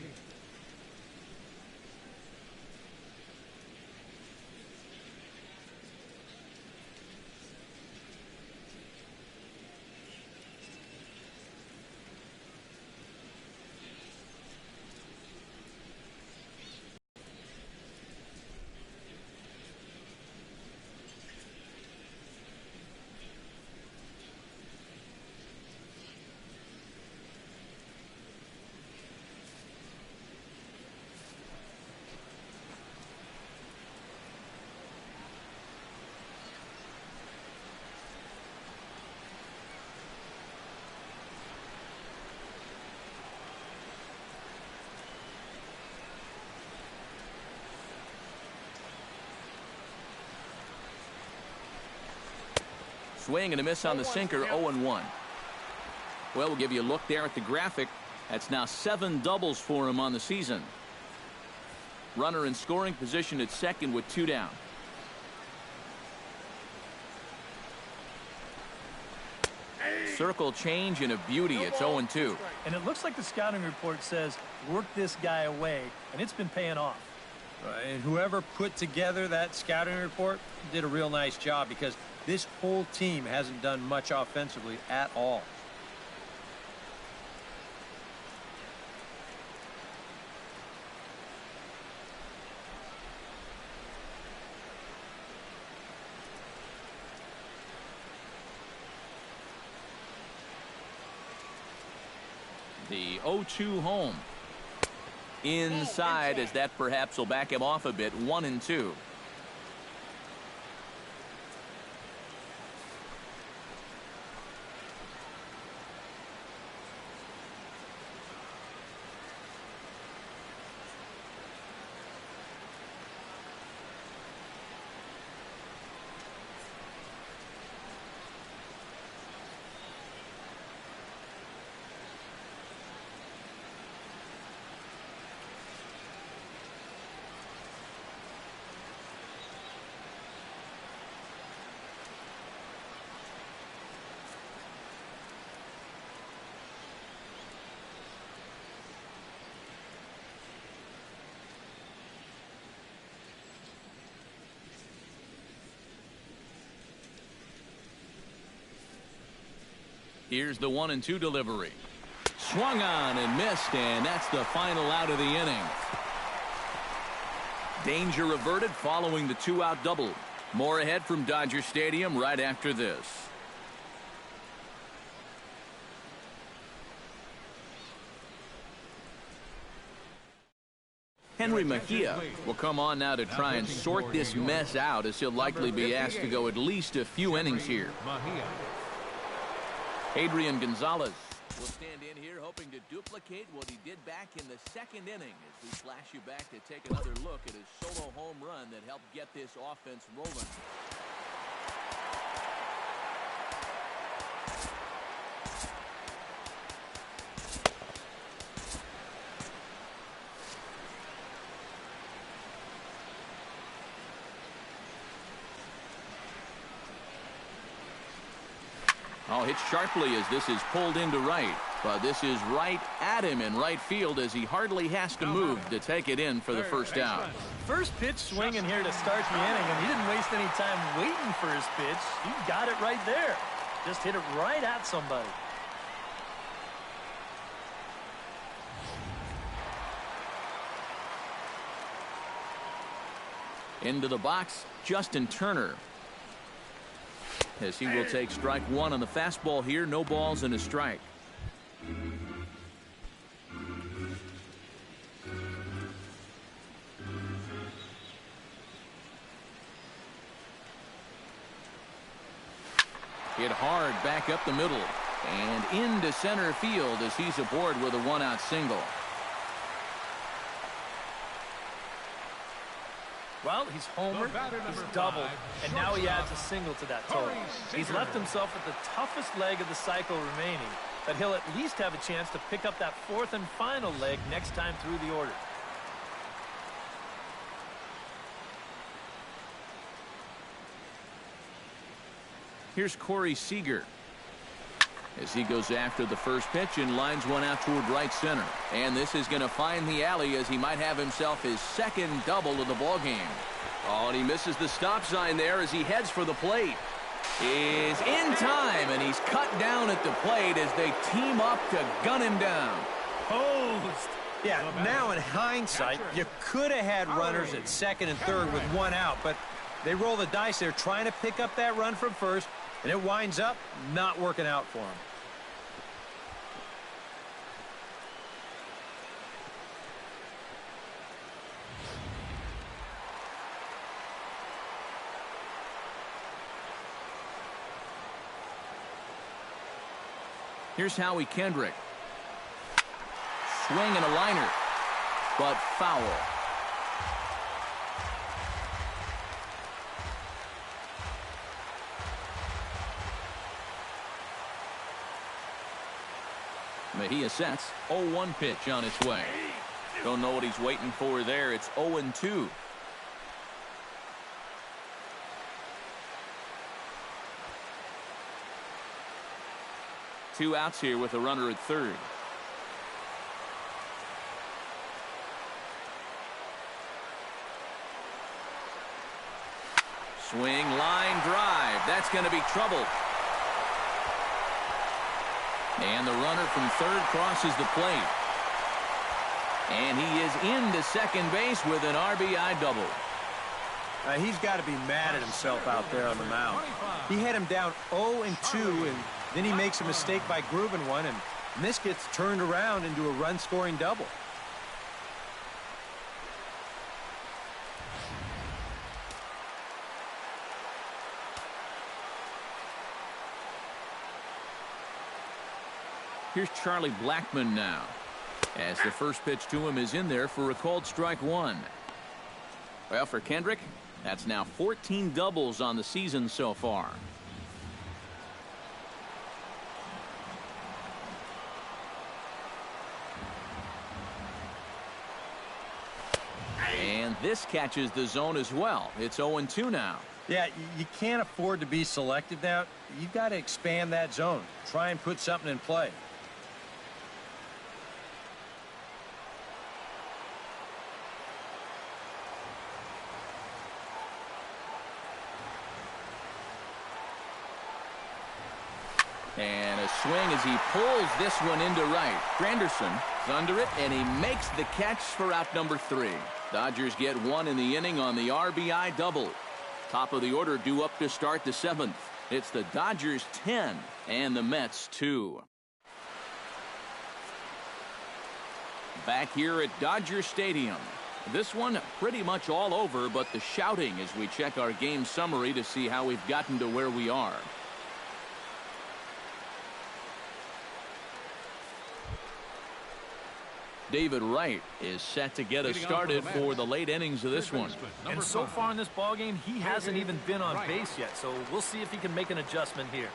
Speaker 1: Swing and a miss on the sinker, 0-1. Well, we'll give you a look there at the graphic. That's now 7 doubles for him on the season. Runner in scoring position at second with 2 down. Circle change and a beauty. It's 0-2.
Speaker 3: And it looks like the scouting report says, work this guy away, and it's been paying off.
Speaker 4: And whoever put together that scouting report did a real nice job, because This whole team hasn't done much offensively at all.
Speaker 1: The 0-2 home. Inside, as that perhaps will back him off a bit. 1-2. Here's the 1-2 delivery. Swung on and missed, and that's the final out of the inning. Danger averted following the 2-out double. More ahead from Dodger Stadium right after this. Henry Mejia will come on now to try and sort this mess out, as he'll likely be asked to go at least a few innings here. Adrian Gonzalez will stand in here hoping to duplicate what he did back in the second inning, as we flash you back to take another look at his solo home run that helped get this offense rolling. Oh, hit sharply as this is pulled into right. But this is right at him in right field, as he hardly has to move to take it in for the first out.
Speaker 3: First pitch swinging here to start the inning, and he didn't waste any time waiting for his pitch. He got it right there. Just hit it right at somebody.
Speaker 1: Into the box, Justin Turner, as he will take strike one on the fastball here. No balls and a strike. Hit hard back up the middle and into center field, as he's aboard with a one-out single.
Speaker 3: Well, he's homered, he's doubled, and now he adds a single to that total. He's left himself with the toughest leg of the cycle remaining, but he'll at least have a chance to pick up that fourth and final leg next time through the order.
Speaker 1: Here's Corey Seager, as he goes after the first pitch and lines one out toward right center. And this is going to find the alley, as he might have himself his second double of the ballgame.
Speaker 5: Oh, and he misses the stop sign there as he heads for the plate.
Speaker 1: Is in time, and he's cut down at the plate as they team up to gun him down.
Speaker 3: Posed.
Speaker 4: Yeah, now in hindsight, you could have had runners at second and third with one out, but they roll the dice there trying to pick up that run from first, and it winds up not working out for him.
Speaker 1: Here's Howie Kendrick. Swing and a liner, but foul. Mejia sets. 0-1 pitch on its way. Don't know what he's waiting for there. It's 0-2. Two outs here with a runner at third. Swing, line drive. That's going to be trouble. And the runner from third crosses the plate. And he is into second base with an RBI double.
Speaker 4: He's got to be mad at himself out there on the mound. He had him down 0-2, and then he makes a mistake by grooving one, and this gets turned around into a run-scoring double.
Speaker 1: Here's Charlie Blackmon now, as the first pitch to him is in there for a called strike one. Well, for Kendrick, that's now 14 doubles on the season so far. And this catches the zone as well. It's 0-2 now.
Speaker 4: Yeah, you can't afford to be selective now. You've got to expand that zone. Try and put something in play.
Speaker 1: And a swing as he pulls this one into right. Granderson is under it, and he makes the catch for out number 3. Dodgers get one in the inning on the RBI double. Top of the order due up to start the 7th. It's the Dodgers 10 and the Mets 2. Back here at Dodger Stadium. This one pretty much all over, but the shouting as we check our game summary to see how we've gotten to where we are. David Wright is set to get us started for the late innings of this one.
Speaker 3: And so far in this ballgame, he hasn't even been on base yet, so we'll see if he can make an adjustment here.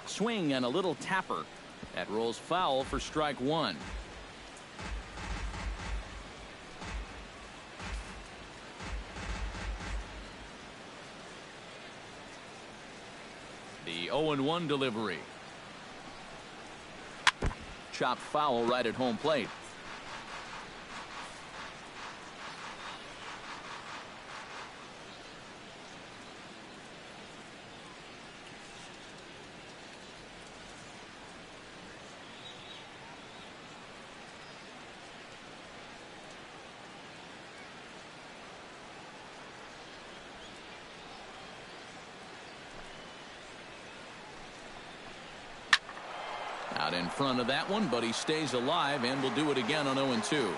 Speaker 1: Swing and a little tapper. That rolls foul for strike one. The 0-1 delivery. Chopped foul right at home plate. Out in front of that one, but he stays alive and will do it again on 0-2.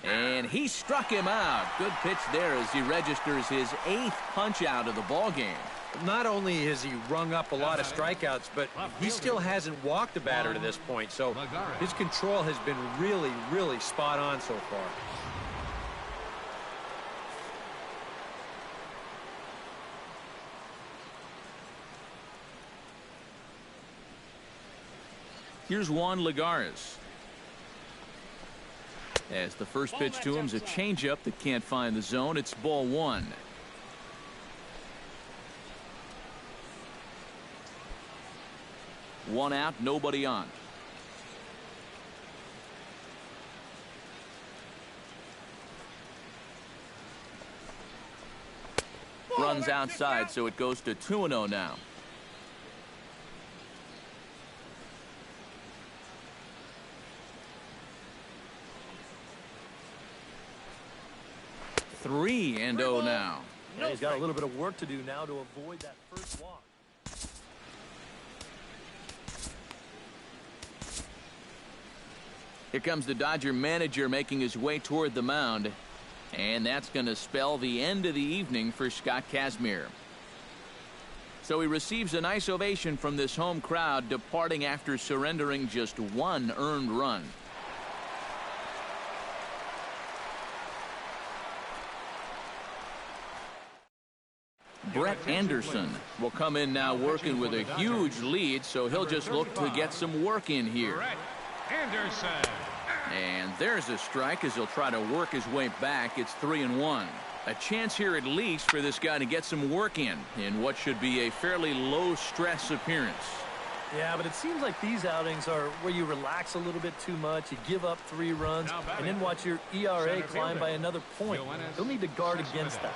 Speaker 1: And he struck him out. Good pitch there as he registers his 8th punch out of the ball game.
Speaker 4: Not only has he rung up a lot of strikeouts, but he still hasn't walked a batter to this point. So his control has been really, really spot on so far.
Speaker 1: Here's Juan Lagares. As the first pitch to him is a changeup that can't find the zone. It's ball one. One out, nobody on. Runs outside, so it goes to 2-0 now. Three and 0 now.
Speaker 3: And he's got a little bit of work to do now to avoid that first walk.
Speaker 1: Here comes the Dodger manager making his way toward the mound. And that's going to spell the end of the evening for Scott Kazmir. So he receives a nice ovation from this home crowd, departing after surrendering just one earned run. Brett Anderson will come in now working with a huge lead, so he'll just look to get some work in here.
Speaker 2: Brett Anderson.
Speaker 1: And there's a strike as he'll try to work his way back. It's 3-1. A chance here at least for this guy to get some work in what should be a fairly low-stress appearance.
Speaker 3: Yeah, but it seems like these outings are where you relax a little bit too much, you give up 3 runs, and then watch your ERA climb by another point. You'll need to guard against that.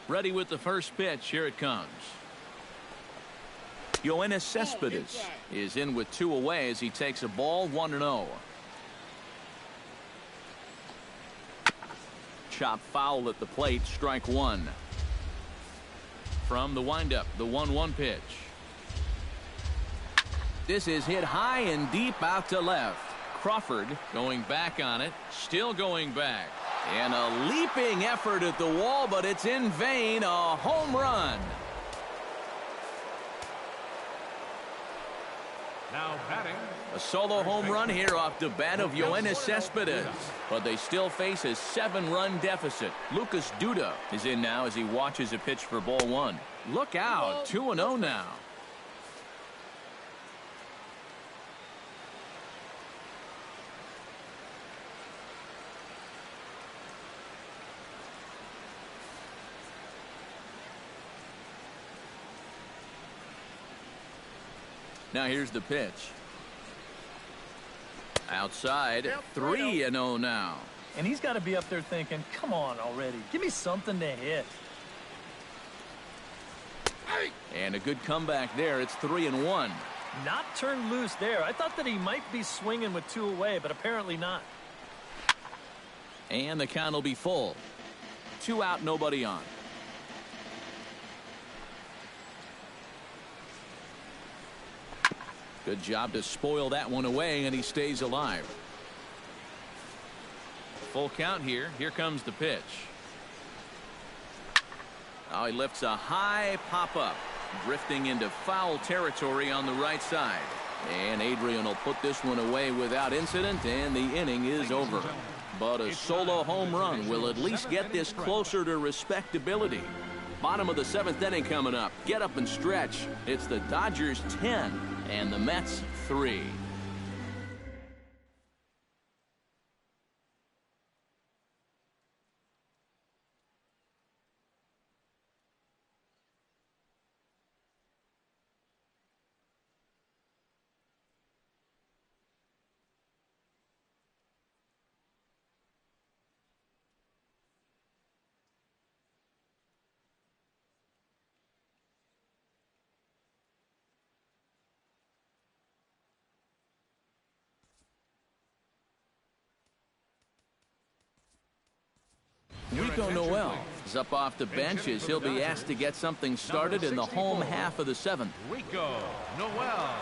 Speaker 1: Ready with the first pitch. Here it comes. Yoenis Cespedes is in with 2 away as he takes a ball 1-0. Chop foul at the plate. Strike 1. From the windup, the 1-1 pitch. This is hit high and deep out to left. Crawford going back on it. Still going back. And a leaping effort at the wall, but it's in vain. A home run.
Speaker 2: Now batting.
Speaker 1: A solo home run here off the bat of Yoenis Cespedes. But they still face a 7-run deficit. Lucas Duda is in now as he watches a pitch for ball 1. Look out. 2-0 now. Now here's the pitch. Outside, 3-0 now.
Speaker 3: And he's got to be up there thinking, come on already. Give me something to hit.
Speaker 1: And a good comeback there. It's 3-1.
Speaker 3: Not turned loose there. I thought that he might be swinging with 2 away, but apparently not.
Speaker 1: And the count will be full. 2 out, nobody on. Good job to spoil that one away, and he stays alive. Full count here. Here comes the pitch. Oh, he lifts a high pop-up, drifting into foul territory on the right side. And Adrian will put this one away without incident, and the inning is over. But a solo home run will at least get this closer to respectability. Bottom of the 7th inning coming up. Get up and stretch. It's the Dodgers 10 and the Mets 3. Rico Noel is up off the bench as he'll be asked to get something started in the home half of the 7th.
Speaker 2: Rico Noel.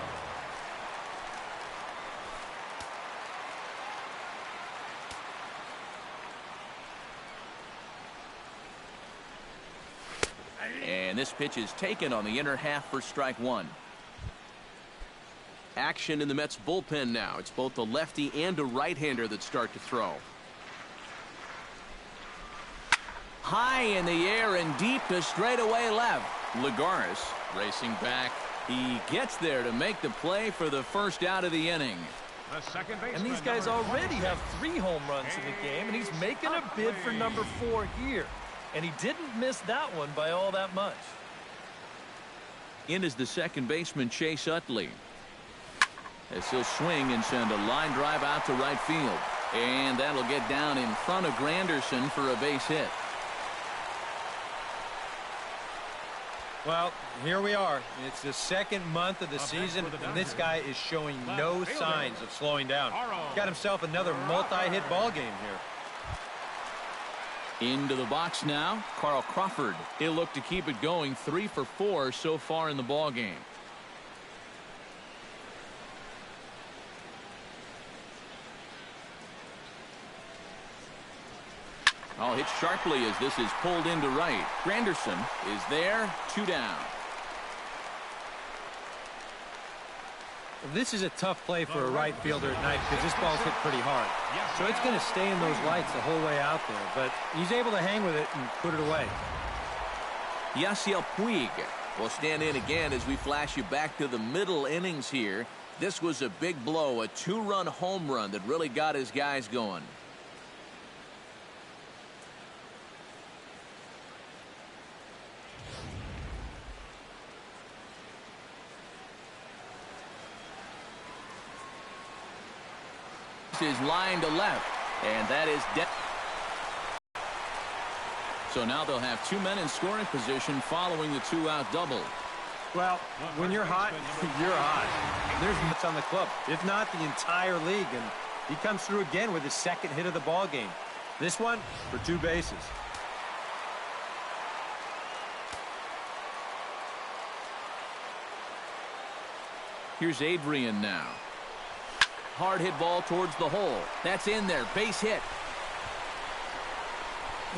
Speaker 1: And this pitch is taken on the inner half for strike 1. Action in the Mets bullpen now. It's both a lefty and a right-hander that start to throw. High in the air and deep to straightaway left. Lagares racing back. He gets there to make the play for the first out of the inning.
Speaker 2: The second baseman,
Speaker 3: And these guys already have 3 home runs in the game, and he's making a bid for number 4 here. And he didn't miss that one by all that much.
Speaker 1: In is the second baseman, Chase Utley. As he'll swing and send a line drive out to right field. And that'll get down in front of Granderson for a base hit.
Speaker 4: Well, here we are. It's the second month of the season, and this guy is showing no signs of slowing down. He's got himself another multi-hit ball game here.
Speaker 1: Into the box now, Carl Crawford. He'll look to keep it going, 3 for 4 so far in the ball game. Oh, hit sharply as this is pulled into right. Granderson is there, 2 down.
Speaker 4: This is a tough play for a right fielder at night because this ball's hit pretty hard. So it's going to stay in those lights the whole way out there, but he's able to hang with it and put it away.
Speaker 1: Yasiel Puig will stand in again as we flash you back to the middle innings here. This was a big blow, a 2-run home run that really got his guys going. Is line to left, and that is dead. So now they'll have 2 men in scoring position following the 2-out double.
Speaker 4: Well, when you're hot, you're hot. There's nuts on the club, if not the entire league, and he comes through again with his second hit of the ball game. This one for 2 bases.
Speaker 1: Here's Adrian now. Hard hit ball towards the hole. That's in there. Base hit.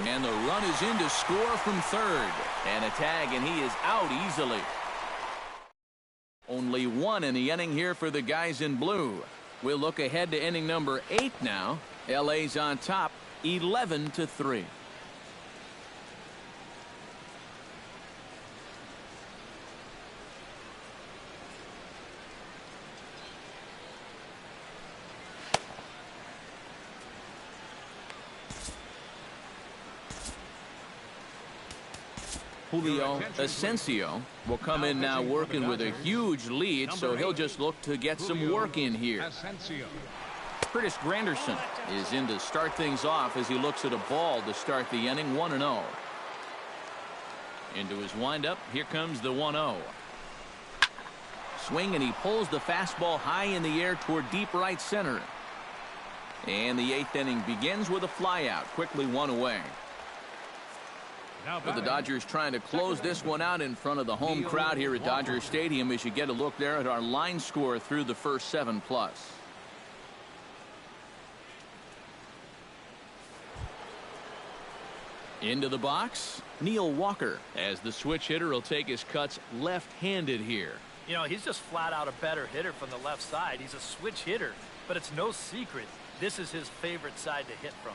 Speaker 1: And the run is in to score from third. And a tag, and he is out easily. Only 1 in the inning here for the guys in blue. We'll look ahead to inning number 8 now. LA's on top, 11-3. Julio Asensio will come in now working with a huge lead, so he'll just look to get some work in here. Curtis Granderson is in to start things off as he looks at a ball to start the inning, 1-0. Into his windup, here comes the 1-0. Swing, and he pulls the fastball high in the air toward deep right center. And the 8th inning begins with a flyout, quickly 1 away. But the Dodgers trying to close this one out in front of the home crowd here at Dodger Stadium as you get a look there at our line score through the first 7+. Into the box, Neil Walker, as the switch hitter will take his cuts left-handed here.
Speaker 3: You know, he's just flat out a better hitter from the left side. He's a switch hitter, but it's no secret this is his favorite side to hit from.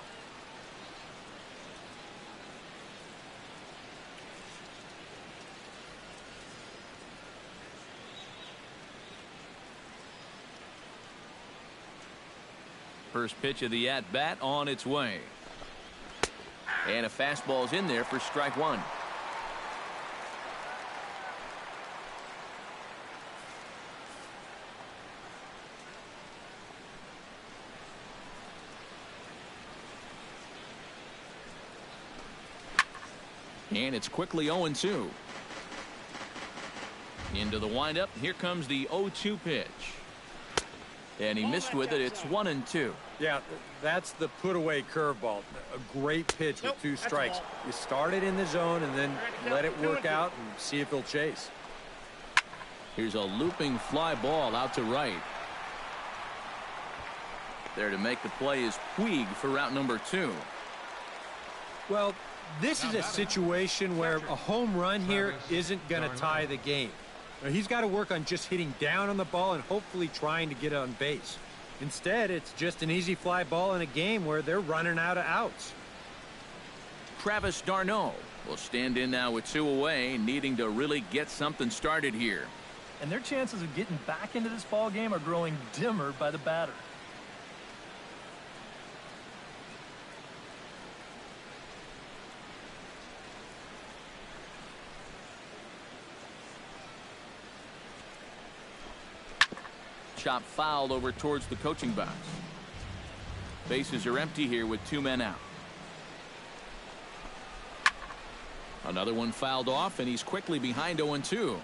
Speaker 1: First pitch of the at-bat on its way. And a fastball's in there for strike 1. And it's quickly 0-2. Into the windup. Here comes the 0-2 pitch. And he missed with it. It's 1-2.
Speaker 4: Yeah, that's the put-away curveball. A great pitch with 2 strikes. You start it in the zone and then let it work out and see if he'll chase.
Speaker 1: Here's a looping fly ball out to right. There to make the play is Puig for route number 2.
Speaker 4: Well, this is a situation where a home run here isn't going to tie the game. He's got to work on just hitting down on the ball and hopefully trying to get on base. Instead, it's just an easy fly ball in a game where they're running out of outs.
Speaker 1: Travis d'Arnaud will stand in now with 2 away, needing to really get something started here.
Speaker 3: And their chances of getting back into this ball game are growing dimmer by the batter.
Speaker 1: Chop foul over towards the coaching box. Bases are empty here with 2 men out. Another one fouled off, and he's quickly behind 0-2.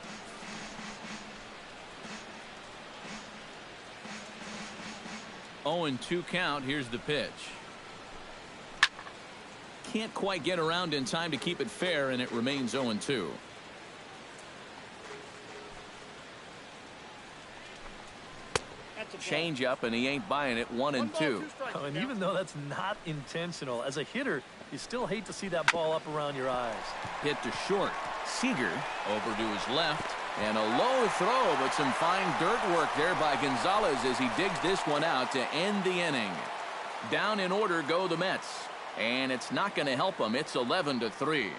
Speaker 1: 0-2 count. Here's the pitch. Can't quite get around in time to keep it fair, and it remains 0-2. Change up, and he ain't buying it. 1-2.
Speaker 3: Oh, and even though that's not intentional, as a hitter, you still hate to see that ball up around your eyes.
Speaker 1: Hit to short. Seager over to his left. And a low throw, but some fine dirt work there by Gonzalez as he digs this one out to end the inning. Down in order go the Mets. And it's not going to help them. It's 11-3.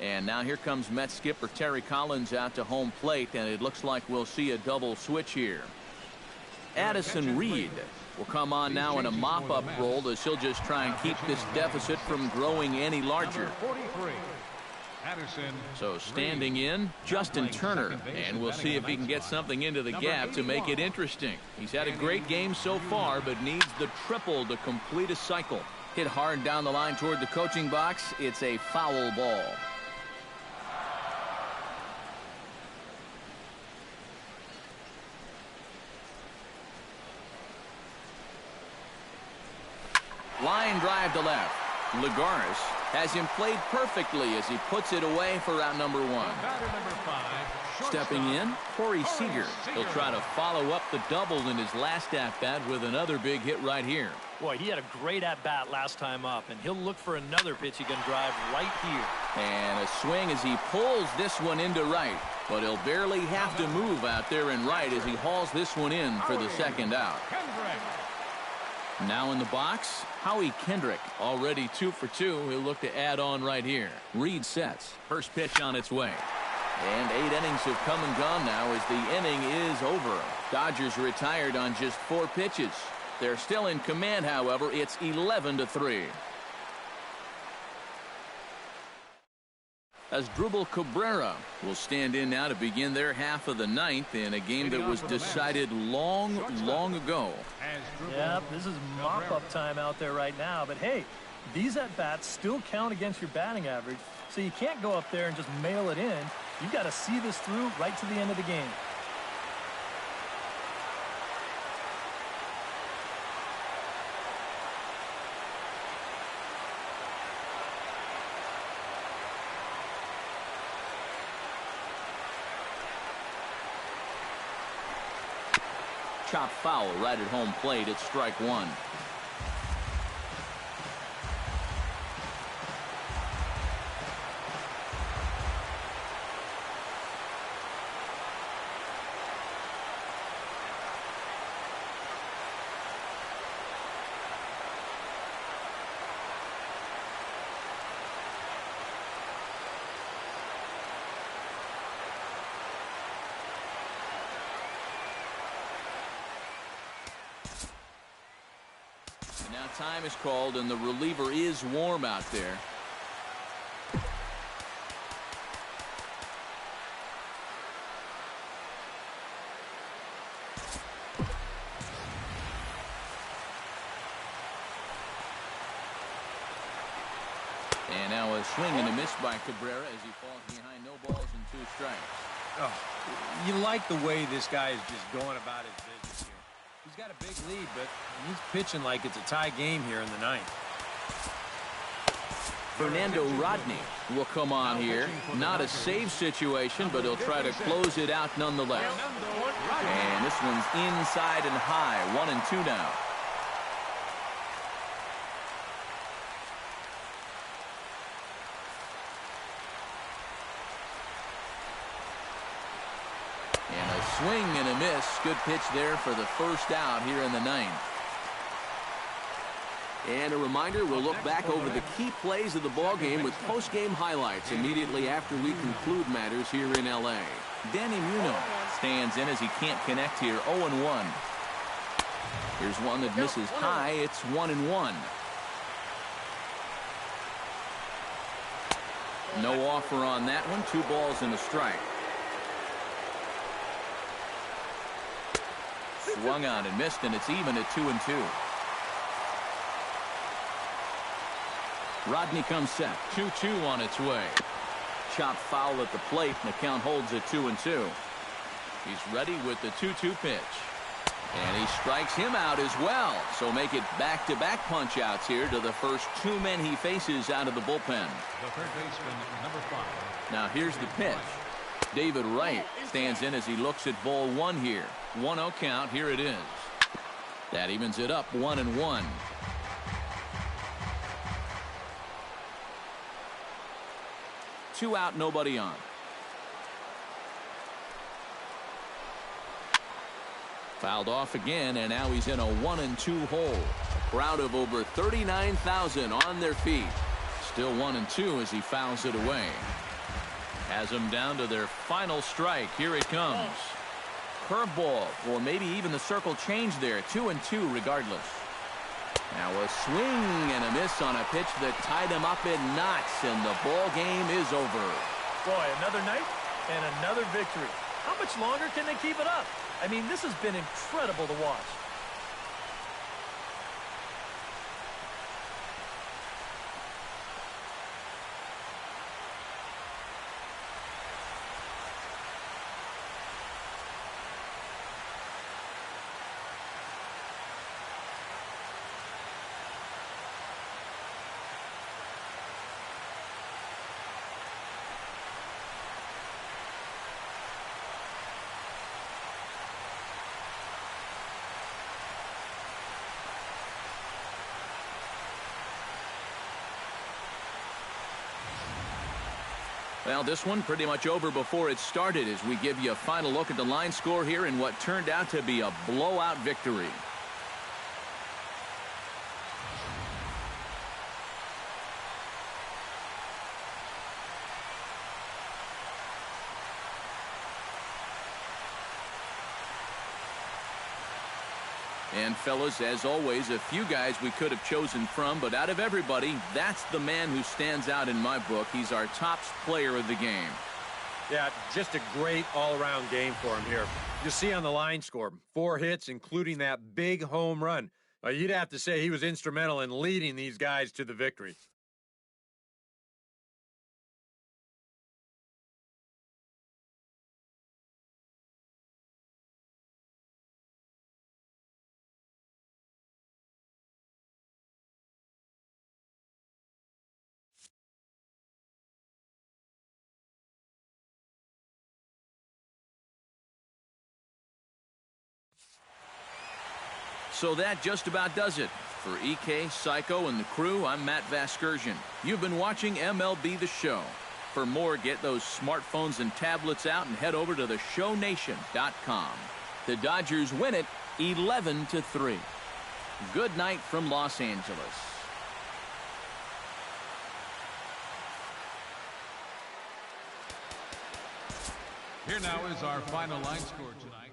Speaker 1: And now here comes Mets skipper Terry Collins out to home plate, and it looks like we'll see a double switch here. Addison Reed will come on now in a mop-up role as he'll just try and keep this deficit from growing any larger. So standing in, Justin Turner, and we'll see if he can get something into the gap to make it interesting. He's had a great game so far, but needs the triple to complete a cycle. Hit hard down the line toward the coaching box. It's a foul ball. Line drive to left. Lagares has him played perfectly as he puts it away for out number 1. Stepping in, Corey Seager. He'll try to follow up the double in his last at-bat with another big hit right here.
Speaker 3: Boy, he had a great at-bat last time up, and he'll look for another pitch he can drive right here.
Speaker 1: And a swing as he pulls this one into right. But he'll barely have to move out there in right as he hauls this one in for the second out. Now in the box, Howie Kendrick, already 2 for 2. He'll look to add on right here. Reed sets. First pitch on its way. And 8 innings have come and gone now as the inning is over. Dodgers retired on just 4 pitches. They're still in command, however. It's 11-3. Asdrubal Cabrera will stand in now to begin their half of the 9th in a game that was decided long ago.
Speaker 3: Yep, this is mop-up time out there right now. But hey, these at-bats still count against your batting average, so you can't go up there and just mail it in. You've got to see this through right to the end of the game.
Speaker 1: Chop foul right at home plate. It's strike 1. Now time is called, and the reliever is warm out there. And now a swing and a miss by Cabrera as he falls behind. No balls and 2 strikes.
Speaker 4: Oh, you like the way this guy is just going about his business here. He's got a big lead, but he's pitching like it's a tie game here in the 9th.
Speaker 1: Fernando Rodney will come on here. Not a save situation, but he'll try to close it out nonetheless. And this one's inside and high. 1-2 now. Swing and a miss. Good pitch there for the first out here in the 9th.
Speaker 5: And a reminder, we'll look back over the key plays of the ballgame with post-game highlights immediately after we conclude matters here in L.A.
Speaker 1: Danny Muno stands in as he can't connect here. 0-1. Here's one that misses high. It's 1-1. No offer on that one. 2 balls and a strike. Swung on and missed, and it's even at 2-2. Rodney comes set. 2-2 on its way. Chopped foul at the plate, and the count holds at 2-2. He's ready with the 2-2 pitch. And he strikes him out as well. So make it back-to-back punch-outs here to the first two men he faces out of the bullpen.
Speaker 2: The third baseman, number 5.
Speaker 1: Now here's the pitch. David Wright stands in as he looks at ball one here. 1-0 count. Here it is. That evens it up 1-1. Two out, nobody on. Fouled off again, and now he's in a 1-2 hole. A crowd of over 39,000 on their feet. Still 1-2 as he fouls it away. Has them down to their final strike. Here it comes. Curveball, or maybe even the circle change there. 2-2 regardless. Now a swing and a miss on a pitch that tied him up in knots, and the ball game is over.
Speaker 3: Boy, another night and another victory. How much longer can they keep it up? I mean, this has been incredible to watch.
Speaker 1: Well, this one pretty much over before it started as we give you a final look at the line score here in what turned out to be a blowout victory. And fellas, as always, a few guys we could have chosen from, but out of everybody, that's the man who stands out in my book. He's our top player of the game.
Speaker 4: Yeah, just a great all-around game for him here. You see on the line score, 4 hits, including that big home run. You'd have to say he was instrumental in leading these guys to the victory.
Speaker 1: So that just about does it. For EK, Psycho, and the crew, I'm Matt Vasgersian. You've been watching MLB The Show. For more, get those smartphones and tablets out and head over to theshownation.com. The Dodgers win it 11-3. Good night from Los Angeles.
Speaker 2: Here now is our final line score tonight.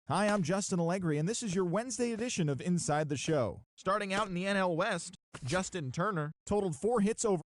Speaker 6: Hi, I'm Justin Allegri, and this is your Wednesday edition of Inside the Show. Starting out in the NL West, Justin Turner totaled 4 hits over